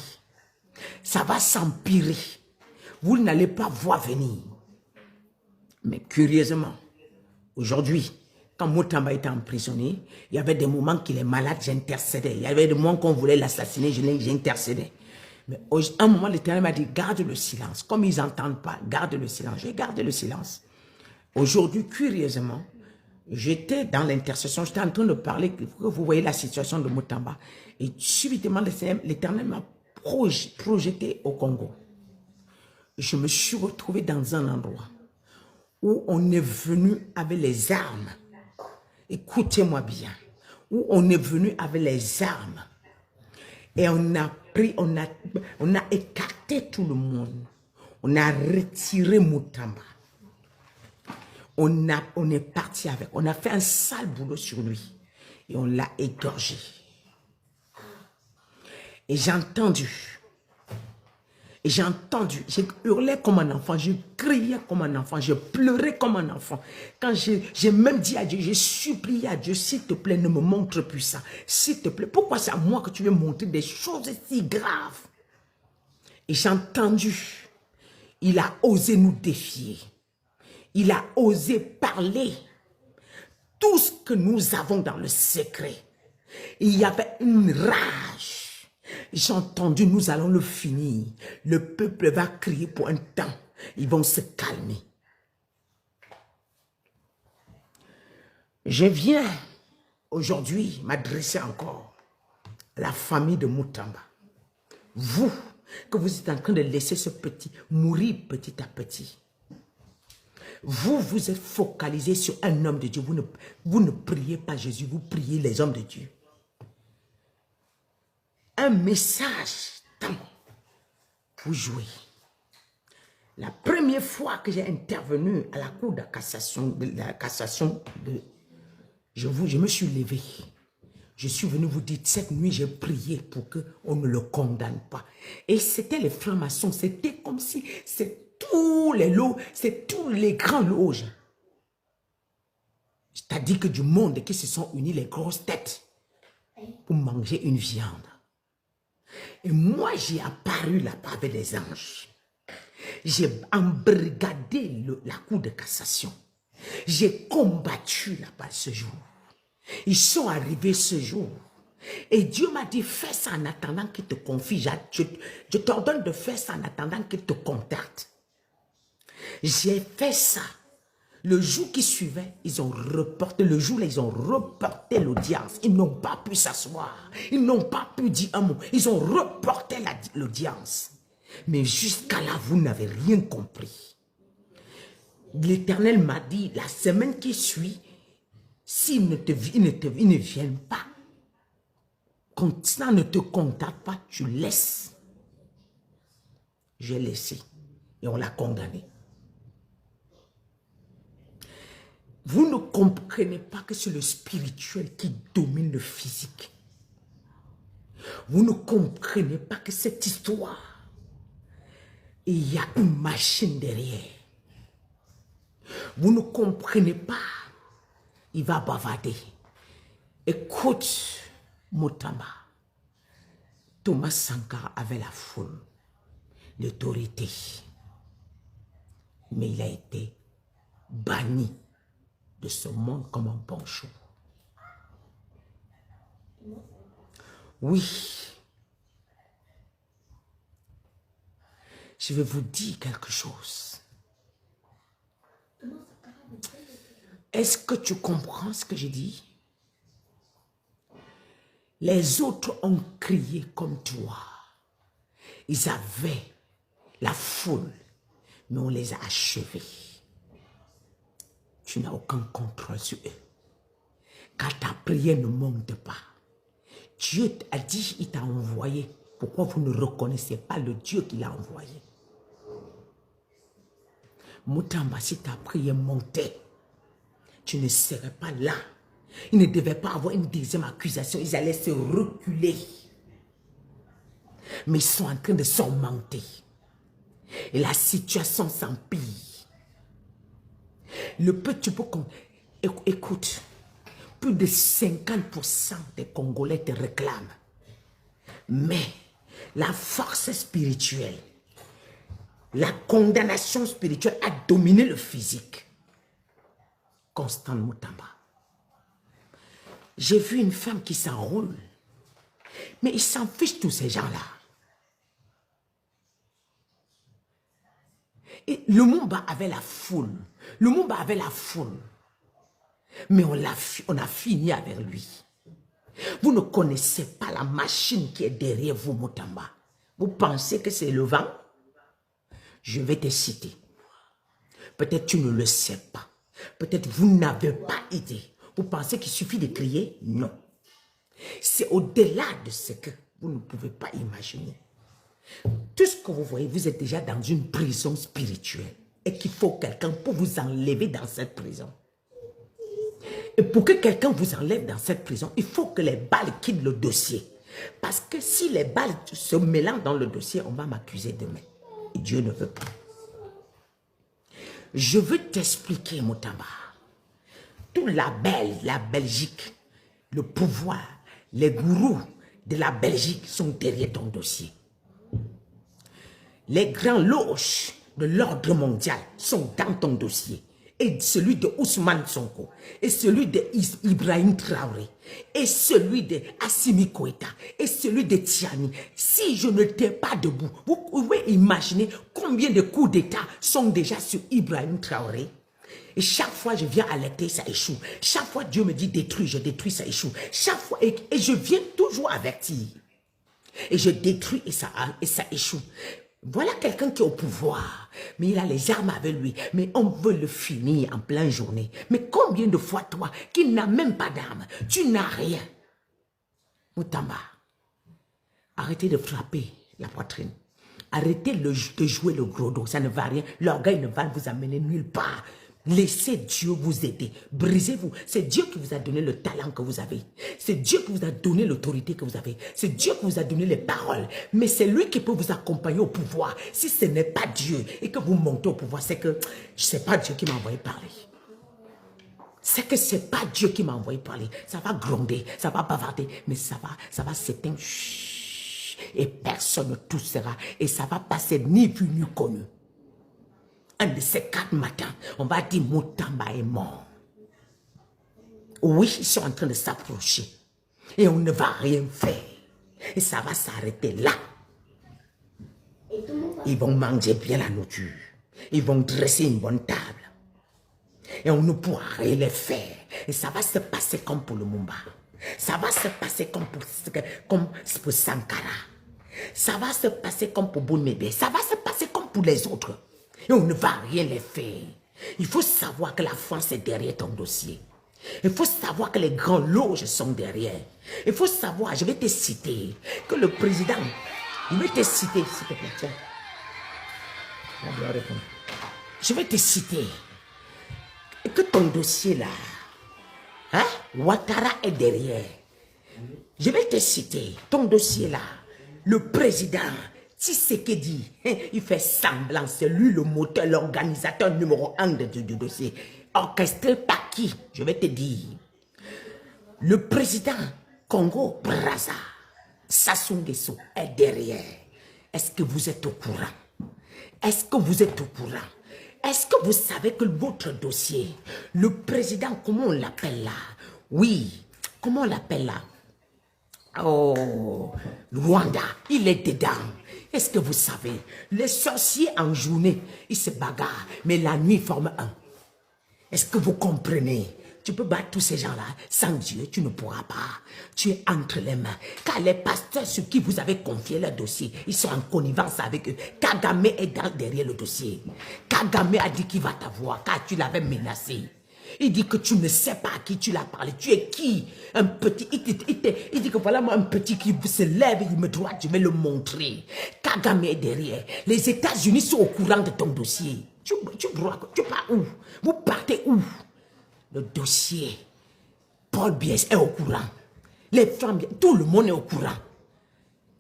Ça va s'empirer. Vous n'allez pas voir venir. Mais curieusement, aujourd'hui, quand Moutamba était emprisonné, il y avait des moments qu'il est malade, j'intercédais. Il y avait des moments qu'on voulait l'assassiner, j'intercédais. Mais à un moment, l'Éternel m'a dit, garde le silence. Comme ils n'entendent pas, garde le silence. J'ai gardé le silence. Aujourd'hui, curieusement, J'étais dans l'intercession, j'étais en train de parler, que vous voyez la situation de Mutamba. Et subitement, l'Éternel m'a projeté au Congo. Je me suis retrouvé dans un endroit où on est venu avec les armes. Écoutez-moi bien. Où on est venu avec les armes. Et on a pris, on a écarté tout le monde. On a retiré Mutamba. On est parti avec. On a fait un sale boulot sur lui. Et on l'a égorgé. Et j'ai entendu. J'ai hurlé comme un enfant, j'ai crié comme un enfant, j'ai pleuré comme un enfant. Quand j'ai même dit à Dieu, j'ai supplié à Dieu, s'il te plaît, ne me montre plus ça. S'il te plaît, pourquoi c'est à moi que tu veux montrer des choses si graves? Et j'ai entendu, il a osé nous défier. Il a osé parler tout ce que nous avons dans le secret. Il y avait une rage. J'ai entendu, nous allons le finir. Le peuple va crier pour un temps. Ils vont se calmer. Je viens aujourd'hui m'adresser encore à la famille de Mutamba. Vous, que vous êtes en train de laisser ce petit mourir petit à petit. Vous, vous êtes focalisé sur un homme de Dieu. Vous ne priez pas Jésus, vous priez les hommes de Dieu. Un message tant pour jouer. La première fois que j'ai intervenu à la cour de cassation, je me suis levé. Je suis venu vous dire, cette nuit, j'ai prié pour qu'on ne le condamne pas. Et c'était les francs-maçons, c'était comme si c'est tous les lots, c'est tous les grands loges. C'est-à-dire que du monde qui se sont unis, les grosses têtes, pour manger une viande. Et moi, j'ai apparu là-bas avec les anges. J'ai embrigadé la cour de cassation. J'ai combattu là-bas ce jour. Ils sont arrivés ce jour. Et Dieu m'a dit, fais ça en attendant qu'il te confie. Je t'ordonne de faire ça en attendant qu'il te contacte. J'ai fait ça. Le jour qui suivait, ils ont reporté, le jour-là, ils ont reporté l'audience. Ils n'ont pas pu s'asseoir. Ils n'ont pas pu dire un mot. Ils ont reporté l'audience. Mais jusqu'à là, vous n'avez rien compris. L'Éternel m'a dit, la semaine qui suit, s'ils ne viennent pas, quand ça ne te contacte pas, tu laisses. J'ai laissé. Et on l'a condamné. Vous ne comprenez pas que c'est le spirituel qui domine le physique. Vous ne comprenez pas que cette histoire, il y a une machine derrière. Vous ne comprenez pas. Il va bavarder. Écoute, Mutamba. Thomas Sankara avait la foule, l'autorité. Mais il a été banni de ce monde comme un poncho. Oui. Je vais vous dire quelque chose. Est-ce que tu comprends ce que je dis? Les autres ont crié comme toi. Ils avaient la foule, mais on les a achevés. Tu n'as aucun contrôle sur eux. Quand ta prière ne monte pas, Dieu a dit, il t'a envoyé. Pourquoi vous ne reconnaissez pas le Dieu qui l'a envoyé? Mutamba, si ta prière montait, tu ne serais pas là. Ils ne devaient pas avoir une deuxième accusation. Ils allaient se reculer. Mais ils sont en train de s'augmenter. Et la situation s'empire. Le petit peu qu'on... Écoute, plus de 50% des Congolais te réclament. Mais la force spirituelle, la condamnation spirituelle a dominé le physique. Constant Mutamba. J'ai vu une femme qui s'enroule. Mais ils s'en fichent tous ces gens-là. Et Lumumba avait la foule. Lumumba avait la foule. Mais on a fini avec lui. Vous ne connaissez pas la machine qui est derrière vous, Mutamba. Vous pensez que c'est le vent? Je vais te citer. Peut-être tu ne le sais pas. Peut-être vous n'avez pas idée. Vous pensez qu'il suffit de crier? Non. C'est au-delà de ce que vous ne pouvez pas imaginer. Tout ce que vous voyez, vous êtes déjà dans une prison spirituelle. Et qu'il faut quelqu'un pour vous enlever dans cette prison. Et pour que quelqu'un vous enlève dans cette prison, il faut que les balles quittent le dossier. Parce que si les balles se mélangent dans le dossier, on va m'accuser demain. Et Dieu ne veut pas. Je veux t'expliquer, Mutamba. Tout la Belgique, le pouvoir, les gourous de la Belgique sont derrière ton dossier. Les grands loges de l'ordre mondial sont dans ton dossier. Et celui de Ousmane Sonko, et celui de Ibrahim Traoré, et celui de Assimi Goïta, et celui de Tiani. Si je ne t'ai pas debout, vous pouvez imaginer combien de coups d'État sont déjà sur Ibrahim Traoré. Et chaque fois je viens alerter, ça échoue. Chaque fois Dieu me dit détruis, je détruis, ça échoue. Chaque fois, et je viens toujours avertir. Et je détruis et ça échoue. Voilà quelqu'un qui est au pouvoir, mais il a les armes avec lui, mais on veut le finir en pleine journée. Mais combien de fois toi, qui n'as même pas d'armes, tu n'as rien? Mutamba, arrêtez de frapper la poitrine. Arrêtez de jouer le gros dos, ça ne va rien. L'orgueil ne va vous amener nulle part. Laissez Dieu vous aider. Brisez-vous. C'est Dieu qui vous a donné le talent que vous avez. C'est Dieu qui vous a donné l'autorité que vous avez. C'est Dieu qui vous a donné les paroles. Mais c'est lui qui peut vous accompagner au pouvoir. Si ce n'est pas Dieu et que vous montez au pouvoir, c'est que ce n'est pas Dieu qui m'a envoyé parler. C'est que ce n'est pas Dieu qui m'a envoyé parler. Ça va gronder, ça va bavarder, mais ça va s'éteindre. Et personne ne touchera. Et ça va passer ni vu ni connu. Un de ces 4 matins, on va dire Mutamba est mort. Oui, ils sont en train de s'approcher. Et on ne va rien faire. Et ça va s'arrêter là. Ils vont manger bien la nourriture. Ils vont dresser une bonne table. Et on ne pourra rien les faire. Et ça va se passer comme pour le Mumba. Ça va se passer comme pour Sankara. Ça va se passer comme pour Bounmébé. Ça va se passer comme pour les autres. Et on ne va rien les faire. Il faut savoir que la France est derrière ton dossier. Il faut savoir que les grands loges sont derrière. Il faut savoir, je vais te citer, que le président, je vais te citer, s'il te plaît, tiens. Je vais te citer que ton dossier là, hein, Ouattara est derrière. Je vais te citer, ton dossier là, le président, Tshisekedi, il fait semblant, c'est lui le moteur, l'organisateur numéro 1 du dossier. Orchestré par qui? Je vais te dire. Le président Congo Brazza, Sassou Nguesso est derrière. Est-ce que vous êtes au courant? Est-ce que vous êtes au courant? Est-ce que vous savez que votre dossier, le président, comment on l'appelle là? Oui, comment on l'appelle là? Oh, Rwanda, il est dedans. Est-ce que vous savez, les sorciers en journée, ils se bagarrent, mais la nuit, ils forment un. Est-ce que vous comprenez? Tu peux battre tous ces gens-là. Sans Dieu, tu ne pourras pas. Tu es entre les mains. Car les pasteurs sur qui vous avez confié le dossier, ils sont en connivence avec eux. Kagame est derrière le dossier. Kagame a dit qu'il va t'avoir, car tu l'avais menacé. Il dit que tu ne sais pas à qui tu l'as parlé. Tu es qui? Un petit. Il dit que voilà moi un petit qui se lève, il me droite, je vais le montrer. Kagame est derrière. Les États-Unis sont au courant de ton dossier. Tu pars où? Vous partez où? Le dossier. Paul Biya est au courant. Les femmes, tout le monde est au courant.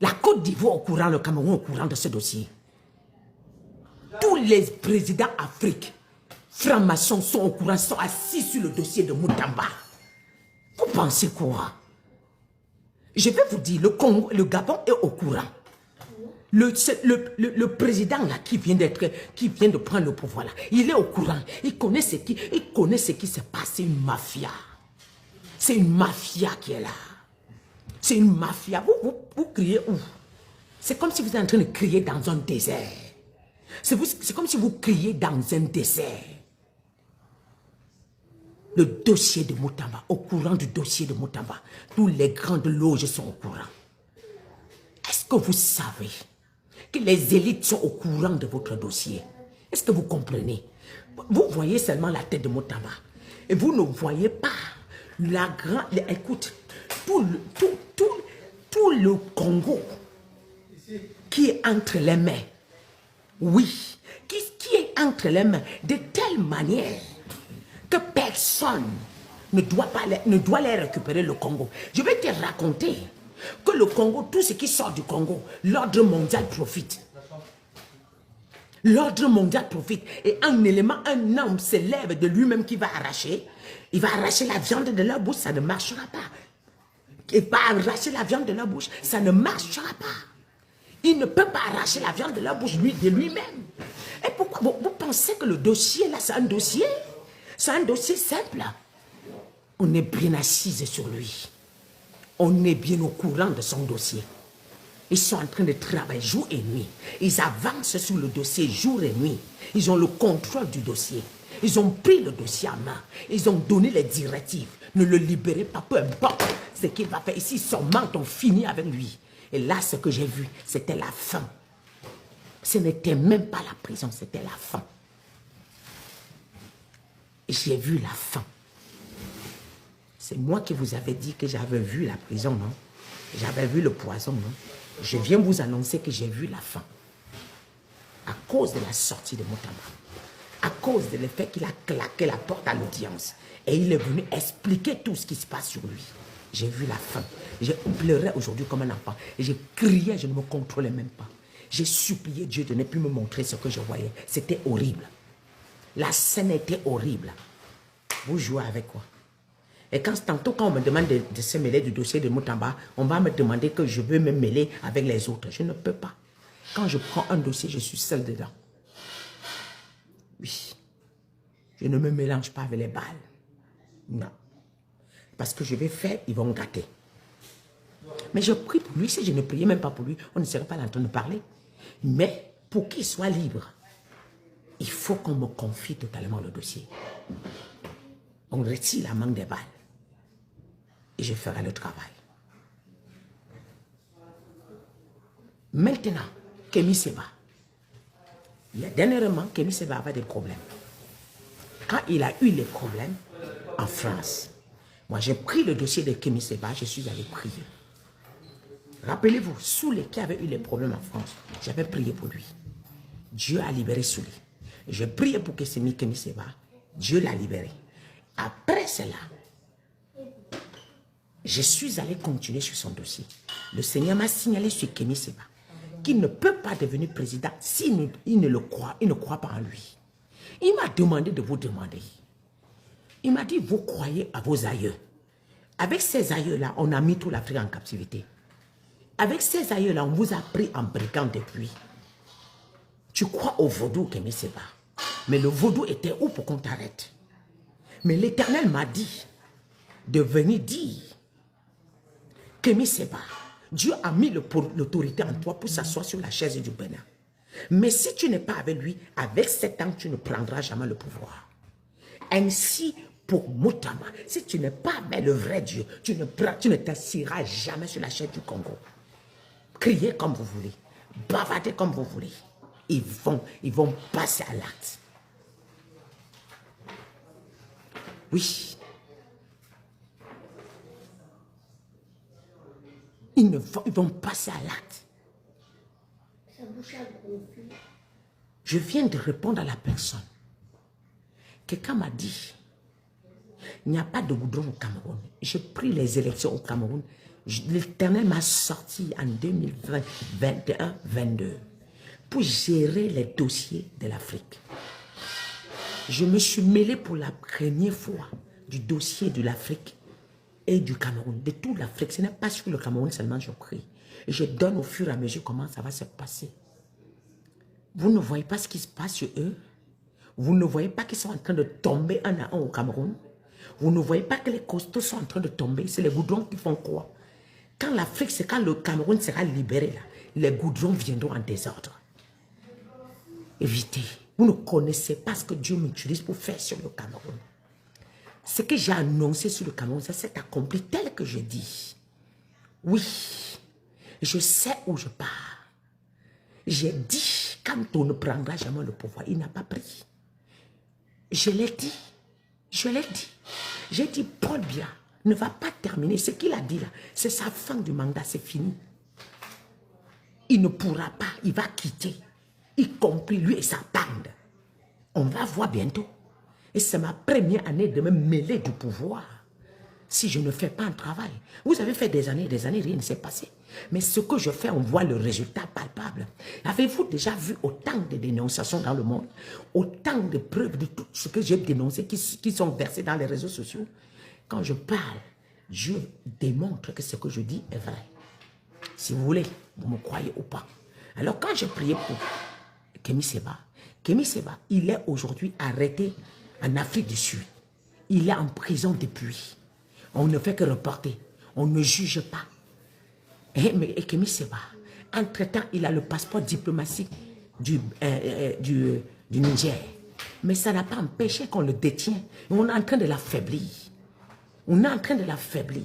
La Côte d'Ivoire au courant, le Cameroun au courant de ce dossier. Tous les présidents d'Afrique, francs-maçons sont au courant, sont assis sur le dossier de Mutamba. Vous pensez quoi? Je vais vous dire, le Congo, le Gabon est au courant. Le président là qui vient de prendre le pouvoir là, il est au courant. Il connaît ce qui se passe. C'est une mafia. C'est une mafia qui est là. C'est une mafia. Vous criez où? C'est comme si vous êtes en train de crier dans un désert. C'est comme si vous criez dans un désert. Le dossier de Moutamba, au courant du dossier de Moutamba, tous les grandes loges sont au courant. Est-ce que vous savez que les élites sont au courant de votre dossier? Est-ce que vous comprenez? Vous voyez seulement la tête de Moutamba. Et vous ne voyez pas la grande... Écoute, tout le Congo qui est entre les mains. Oui, qui est entre les mains de telle manière que personne ne doit les récupérer le Congo. Je vais te raconter que le Congo, tout ce qui sort du Congo, l'ordre mondial profite. L'ordre mondial profite. Et un élément, un homme se lève de lui-même qui va arracher. Il va arracher la viande de leur bouche, ça ne marchera pas. Il va arracher la viande de leur bouche, ça ne marchera pas. Il ne peut pas arracher la viande de leur bouche de lui-même. Et pourquoi vous pensez que le dossier là, c'est un dossier? C'est un dossier simple. On est bien assise sur lui. On est bien au courant de son dossier. Ils sont en train de travailler jour et nuit. Ils avancent sur le dossier jour et nuit. Ils ont le contrôle du dossier. Ils ont pris le dossier en main. Ils ont donné les directives. Ne le libérez pas, peu importe ce qu'il va faire. Ici, son menton finit avec lui. Et là, ce que j'ai vu, c'était la fin. Ce n'était même pas la prison, c'était la fin. J'ai vu la fin. C'est moi qui vous avais dit que j'avais vu la prison, non? J'avais vu le poison, non? Je viens vous annoncer que j'ai vu la fin. À cause de la sortie de Moutamba. À cause de l'effet qu'il a claqué la porte à l'audience. Et il est venu expliquer tout ce qui se passe sur lui. J'ai vu la fin. J'ai pleuré aujourd'hui comme un enfant. Et j'ai crié, je ne me contrôlais même pas. J'ai supplié Dieu de ne plus me montrer ce que je voyais. C'était horrible. La scène était horrible. Vous jouez avec quoi? Et tantôt quand on me demande de se mêler du dossier de Moutamba, on va me demander que je veux me mêler avec les autres. Je ne peux pas. Quand je prends un dossier, je suis seul dedans. Oui. Je ne me mélange pas avec les balles. Non. Parce que je vais faire, ils vont me gâter. Mais je prie pour lui. Si je ne priais même pas pour lui, on ne serait pas en train de parler. Mais pour qu'il soit libre, il faut qu'on me confie totalement le dossier. On retire la mangue des balles. Et je ferai le travail. Maintenant, Kémy Séba. Dernièrement, Kémy Séba avait des problèmes. Quand il a eu les problèmes en France, moi j'ai pris le dossier de Kémy Séba, je suis allé prier. Rappelez-vous, Soulé qui avait eu les problèmes en France, j'avais prié pour lui. Dieu a libéré Soulé. J'ai prié pour que Kémy Séba, Dieu l'a libéré. Après cela, je suis allé continuer sur son dossier. Le Seigneur m'a signalé sur Kémy Séba qu'il ne peut pas devenir président s'il ne croit pas en lui. Il m'a demandé de vous demander. Il m'a dit, vous croyez à vos aïeux. Avec ces aïeux-là, on a mis toute l'Afrique en captivité. Avec ces aïeux-là, on vous a pris en brigand depuis. Tu crois au vaudou, Kémy Séba. Mais le vaudou était où pour qu'on t'arrête? Mais l'Éternel m'a dit de venir dire, Kémy Séba, Dieu a mis l'autorité en toi pour s'asseoir sur la chaise du Bénin. Mais si tu n'es pas avec lui, avec 7 ans, tu ne prendras jamais le pouvoir. Ainsi, pour Moutamba, si tu n'es pas avec le vrai Dieu, tu ne t'assiras jamais sur la chaise du Congo. Criez comme vous voulez, bavardez comme vous voulez. Ils vont passer à l'acte. Oui. Ils vont passer à l'acte. Je viens de répondre à la personne. Quelqu'un m'a dit, il n'y a pas de goudron au Cameroun. J'ai pris les élections au Cameroun. L'Éternel m'a sorti en 2020, 2021, 2022 pour gérer les dossiers de l'Afrique. Je me suis mêlé pour la première fois du dossier de l'Afrique et du Cameroun, de toute l'Afrique. Ce n'est pas sur le Cameroun seulement, je prie. Et je donne au fur et à mesure comment ça va se passer. Vous ne voyez pas ce qui se passe sur eux? Vous ne voyez pas qu'ils sont en train de tomber un à un au Cameroun? Vous ne voyez pas que les costauds sont en train de tomber? C'est les goudrons qui font quoi? Quand l'Afrique, c'est quand le Cameroun sera libéré, là, les goudrons viendront en désordre. Évitez. Vous ne connaissez pas ce que Dieu m'utilise pour faire sur le Cameroun. Ce que j'ai annoncé sur le Cameroun, ça s'est accompli tel que je dis. Oui, je sais où je pars. J'ai dit, quand on ne prendra jamais le pouvoir, il n'a pas pris. Je l'ai dit. Je l'ai dit. J'ai dit, Paul Biya ne va pas terminer. Ce qu'il a dit là, c'est sa fin du mandat, c'est fini. Il ne pourra pas, il va quitter. Y compris lui et sa bande. On va voir bientôt. Et c'est ma première année de me mêler du pouvoir. Si je ne fais pas un travail. Vous avez fait des années, rien ne s'est passé. Mais ce que je fais, on voit le résultat palpable. Avez-vous déjà vu autant de dénonciations dans le monde? Autant de preuves de tout ce que j'ai dénoncé qui sont versées dans les réseaux sociaux? Quand je parle, je démontre que ce que je dis est vrai. Si vous voulez, vous me croyez ou pas. Alors quand je priais pour Kémy Séba, il est aujourd'hui arrêté en Afrique du Sud. Il est en prison depuis. On ne fait que reporter. On ne juge pas. Et Kémy Séba, entre-temps, il a le passeport diplomatique du Niger. Mais ça n'a pas empêché qu'on le détient. On est en train de l'affaiblir. On est en train de l'affaiblir.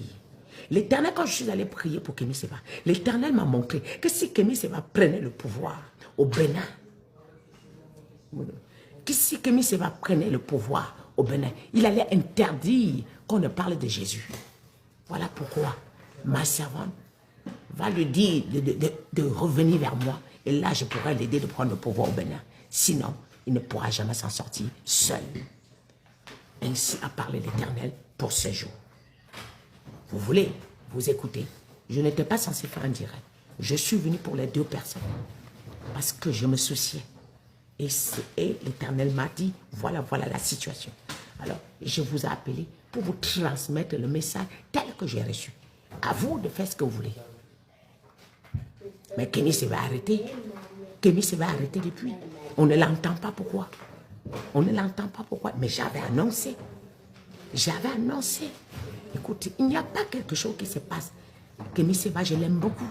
L'Éternel, quand je suis allé prier pour Kémy Séba, l'Éternel m'a montré que si Kémy Séba prenait le pouvoir au Bénin, que si Kémy Séba prenait le pouvoir au Bénin, il allait interdire qu'on ne parle de Jésus. Voilà pourquoi ma servante va lui dire de revenir vers moi. Et là, je pourrais l'aider de prendre le pouvoir au Bénin. Sinon, il ne pourra jamais s'en sortir seul. Ainsi a parlé l'Éternel pour ce jour. Vous voulez vous écouter? Je n'étais pas censé faire un direct. Je suis venu pour les deux personnes. Parce que je me souciais. Et l'Éternel m'a dit, voilà la situation. Alors, je vous ai appelé pour vous transmettre le message tel que j'ai reçu. À vous de faire ce que vous voulez. Mais Kémy Séba va arrêter. Kémy Séba va arrêter depuis. On ne l'entend pas pourquoi. On ne l'entend pas pourquoi. Mais j'avais annoncé. J'avais annoncé. Écoutez, il n'y a pas quelque chose qui se passe. Kémy Séba, je l'aime beaucoup.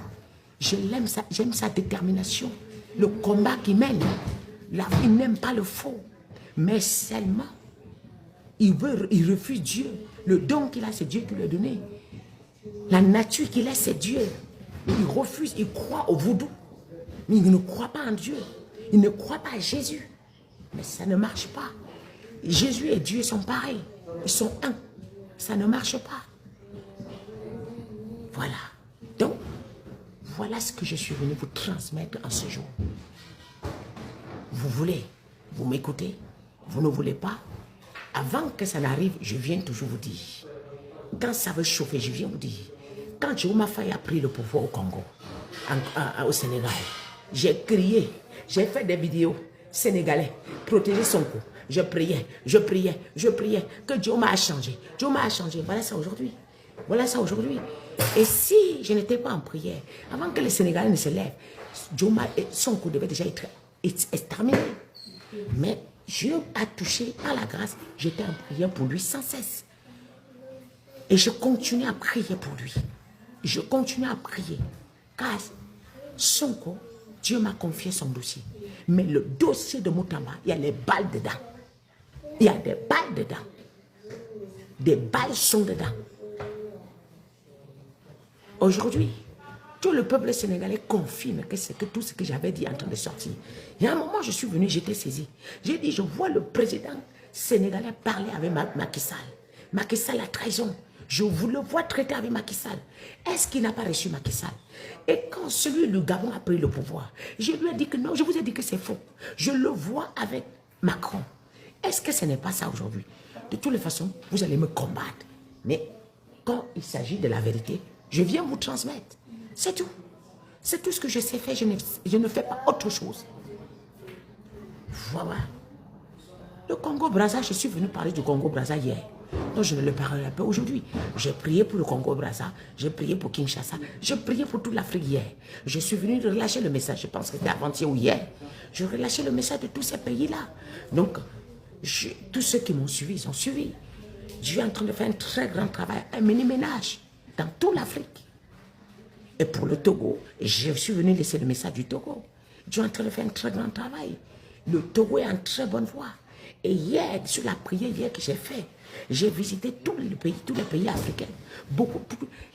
J'aime sa détermination. Le combat qu'il mène. Il n'aime pas le faux. Mais seulement, il refuse Dieu. Le don qu'il a, c'est Dieu qui lui a donné. La nature qu'il a, c'est Dieu. Il refuse, il croit au vaudou. Mais il ne croit pas en Dieu. Il ne croit pas à Jésus. Mais ça ne marche pas. Jésus et Dieu sont pareils. Ils sont un. Ça ne marche pas. Voilà. Donc, voilà ce que je suis venu vous transmettre en ce jour. Vous voulez, vous m'écoutez, vous ne voulez pas. Avant que ça n'arrive, je viens toujours vous dire. Quand ça veut chauffer, je viens vous dire. Quand Jérôme Faye a pris le pouvoir au Congo, au Sénégal, j'ai crié, j'ai fait des vidéos sénégalais, protéger Sonko. Je priais, que Jérôme a changé. Jérôme a changé, voilà ça aujourd'hui. Voilà ça aujourd'hui. Et si je n'étais pas en prière, avant que les Sénégalais ne se lèvent, Sonko devait déjà être exterminé. Mais Dieu a touché par la grâce. J'étais en prière pour lui sans cesse. Et je continue à prier pour lui. Je continue à prier. Car Sonko, Dieu m'a confié son dossier. Mais le dossier de Moutamba, il y a les balles dedans. Il y a des balles dedans. Des balles sont dedans. Aujourd'hui, tout le peuple sénégalais confirme que c'est que tout ce que j'avais dit est en train de sortir. Il y a un moment, je suis venu, j'étais saisi. J'ai dit, je vois le président sénégalais parler avec Macky Sall. Macky Sall a trahison. Je vous le vois traiter avec Macky Sall. Est-ce qu'il n'a pas reçu Macky Sall? Et quand celui du Gabon a pris le pouvoir, je lui ai dit que non, je vous ai dit que c'est faux. Je le vois avec Macron. Est-ce que ce n'est pas ça aujourd'hui? De toutes les façons, vous allez me combattre. Mais quand il s'agit de la vérité, je viens vous transmettre. C'est tout. C'est tout ce que je sais faire. Je ne fais pas autre chose. Voilà. Le Congo-Brazza, je suis venu parler du Congo-Brazza hier. Donc je ne le parlerai pas aujourd'hui. J'ai prié pour le Congo-Brazza, j'ai prié pour Kinshasa, j'ai prié pour toute l'Afrique hier. Je suis venu relâcher le message, je pense que c'était avant-hier ou hier. Je relâchais le message de tous ces pays-là. Donc, tous ceux qui m'ont suivi, ils ont suivi. Dieu est en train de faire un très grand travail, un mini-ménage dans toute l'Afrique. Et pour le Togo, je suis venu laisser le message du Togo. Dieu est en train de faire un très grand travail. Le Togo est en très bonne voie. Et hier, sur la prière hier que j'ai fait, J'ai visité tous les pays africains.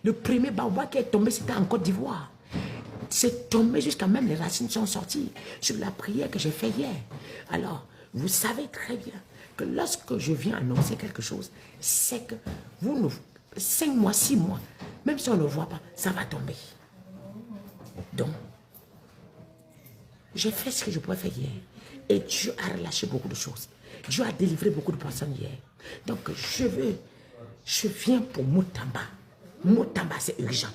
Le premier baobab qui est tombé, c'était en Côte d'Ivoire. C'est tombé jusqu'à même les racines sont sorties sur la prière que j'ai fait hier. Alors, vous savez très bien que lorsque je viens annoncer quelque chose, c'est que 5 mois, 6 mois, même si on ne voit pas, ça va tomber. Donc, j'ai fait ce que je pouvais faire hier. Et Dieu a relâché beaucoup de choses. Dieu a délivré beaucoup de personnes hier. Donc, je viens pour Moutamba. Moutamba, c'est urgent.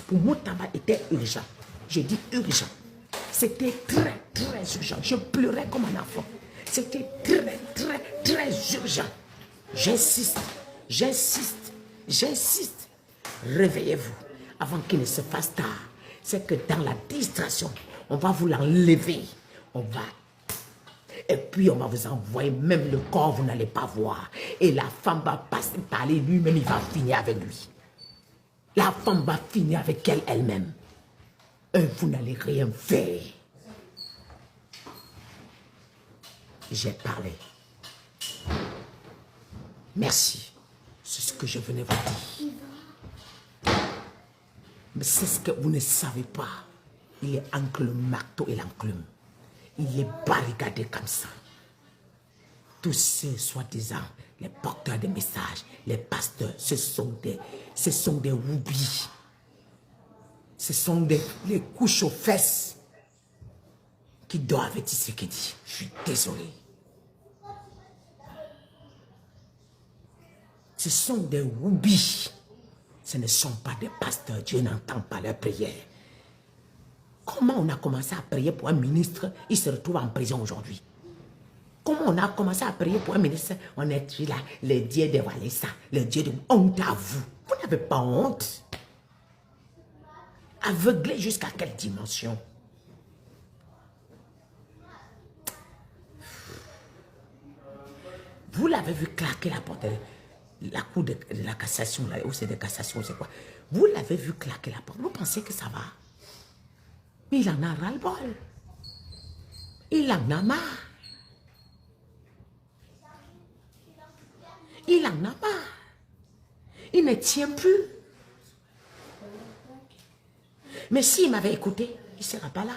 Pour Moutamba, était urgent. Je dis urgent. C'était très, très urgent. Je pleurais comme un enfant. C'était très, très, très urgent. J'insiste, j'insiste, j'insiste. Réveillez-vous avant qu'il ne se fasse tard. C'est que dans la distraction, on va vous l'enlever. Et puis on va vous envoyer même le corps, vous n'allez pas voir. Et la femme va passer par lui-même, il va finir avec lui. La femme va finir avec elle-même. Et vous n'allez rien faire. J'ai parlé. Merci. C'est ce que je venais vous dire. Mais c'est ce que vous ne savez pas. Il est entre le marteau et l'enclume. Il est barricadé comme ça. Tous ceux, soi-disant, les porteurs de messages, les pasteurs, ce sont des oublis. Ce sont les couches aux fesses qui doivent être ce qu'il dit. Je suis désolé. Ce sont des oublis. Ce ne sont pas des pasteurs. Dieu n'entend pas leurs prières. Comment on a commencé à prier pour un ministre, il se retrouve en prison aujourd'hui? Comment on a commencé à prier pour un ministre, on est là, le Dieu de Valessa, le Dieu de honte à vous. Vous n'avez pas honte? Aveuglé jusqu'à quelle dimension? Vous l'avez vu claquer la porte, la cour de la cassation, là, où c'est de cassation, c'est quoi? Vous l'avez vu claquer la porte, vous pensez que ça va? Mais il en a ras-le-bol. Il en a marre. Il en a marre. Il ne tient plus. Mais s'il m'avait écouté, il ne sera pas là.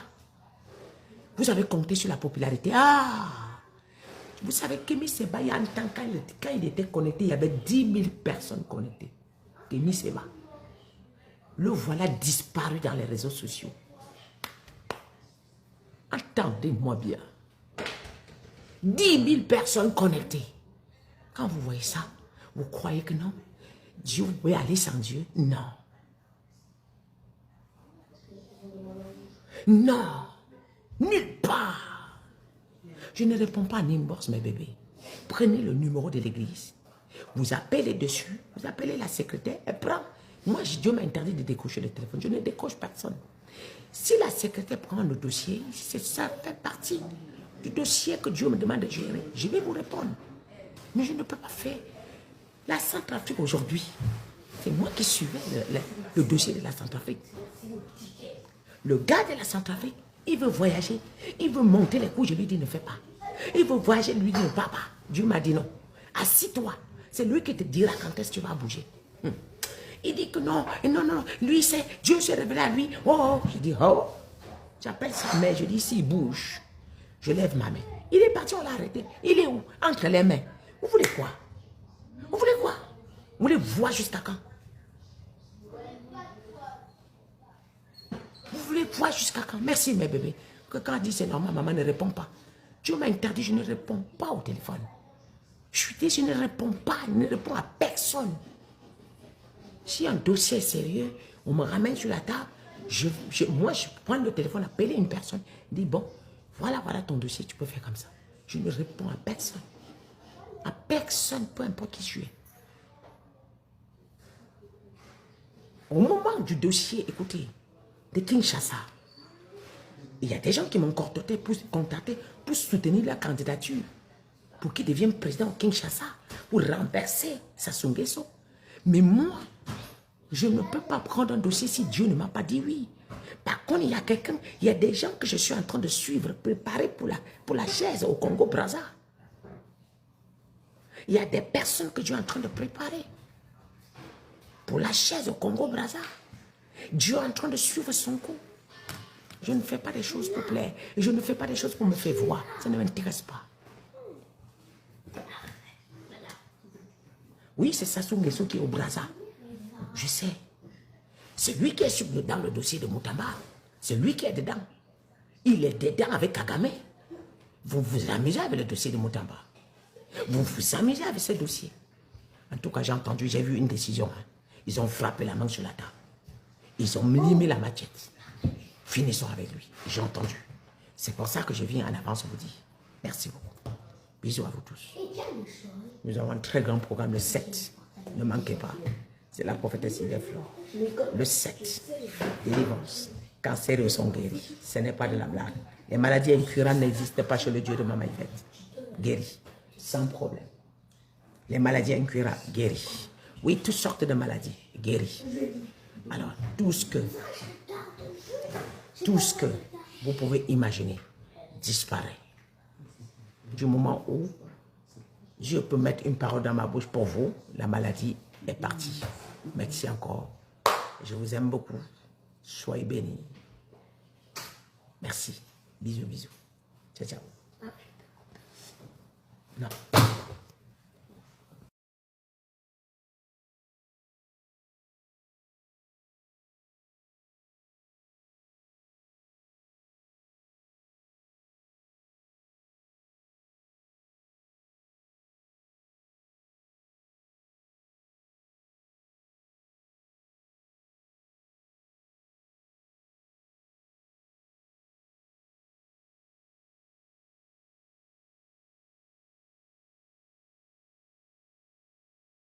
Vous avez compté sur la popularité. Ah! Vous savez, Kémy Seba, il y a un temps, quand il était connecté, il y avait 10 000 personnes connectées. Kémy Seba. Le voilà disparu dans les réseaux sociaux. Attendez-moi bien. 10 000 personnes connectées. Quand vous voyez ça, vous croyez que non? Dieu, vous pouvez aller sans Dieu? Non. Non. Nulle part. Je ne réponds pas à inbox, mes bébés. Prenez le numéro de l'église. Vous appelez dessus, vous appelez la secrétaire, elle prend. Moi, Dieu m'a interdit de décocher le téléphone. Je ne décoche personne. Si la secrétaire prend le dossier, ça fait partie du dossier que Dieu me demande de gérer. Je vais vous répondre. Mais je ne peux pas faire. La Centrafrique aujourd'hui, c'est moi qui suivais le dossier de la Centrafrique. Le gars de la Centrafrique, il veut voyager. Il veut monter les coups. Je lui dis ne fais pas. Il veut voyager, lui dit ne va pas. Dieu m'a dit non. Assis-toi. C'est lui qui te dira quand est-ce que tu vas bouger. Il dit que non, non, non, lui c'est, Dieu s'est révélé à lui. Oh, je dis, oh, j'appelle sa mère, je dis, s'il bouge, je lève ma main. Il est parti, on l'a arrêté. Il est où? Entre les mains. Vous voulez quoi? Vous voulez quoi? Vous voulez voir jusqu'à quand? Vous voulez voir jusqu'à quand? Merci mes bébés. Que quand on dit c'est normal, maman ne répond pas. Dieu m'a interdit, je ne réponds pas au téléphone. Je ne réponds pas, je ne réponds à personne. Si un dossier est sérieux, on me ramène sur la table, moi je prends le téléphone, appeler une personne, dis bon, voilà ton dossier, tu peux faire comme ça. Je ne réponds à personne. À personne, peu importe qui je suis. Au moment du dossier, écoutez, de Kinshasa, il y a des gens qui m'ont contacté pour soutenir la candidature, pour qu'il devienne président au Kinshasa, pour renverser Sassou Nguesso. Mais moi, je ne peux pas prendre un dossier si Dieu ne m'a pas dit oui. Par contre, il y a des gens que je suis en train de suivre, préparer pour la chaise au Congo-Brazza. Il y a des personnes que Dieu est en train de préparer pour la chaise au Congo-Brazza. Dieu est en train de suivre son coup. Je ne fais pas des choses pour plaire. Je ne fais pas des choses pour me faire voir. Ça ne m'intéresse pas. Oui, c'est Sassou Nguesso qui est au Brazza. Je sais. C'est lui qui est dans le dossier de Moutamba. C'est lui qui est dedans. Il est dedans avec Kagame. Vous vous amusez avec le dossier de Moutamba. Vous vous amusez avec ce dossier. En tout cas, j'ai entendu, j'ai vu une décision. Hein. Ils ont frappé la main sur la table. Ils ont limé la machette. Finissons avec lui. J'ai entendu. C'est pour ça que je viens en avance vous dire. Merci beaucoup. Bisous à vous tous. Nous avons un très grand programme le 7. Ne manquez pas. C'est la prophétesse Ideflore. Le 7. Délivrance. Cancer sont guéris. Ce n'est pas de la blague. Les maladies incurables n'existent pas chez le Dieu de Maman Yvette. Guéris. Sans problème. Les maladies incurables, guéris. Oui, toutes sortes de maladies, guéris. Alors, tout ce que vous pouvez imaginer disparaît. Du moment où Dieu peut mettre une parole dans ma bouche pour vous, la maladie est partie. Merci encore. Je vous aime beaucoup. Soyez bénis. Merci. Bisous, bisous. Ciao, ciao. Non.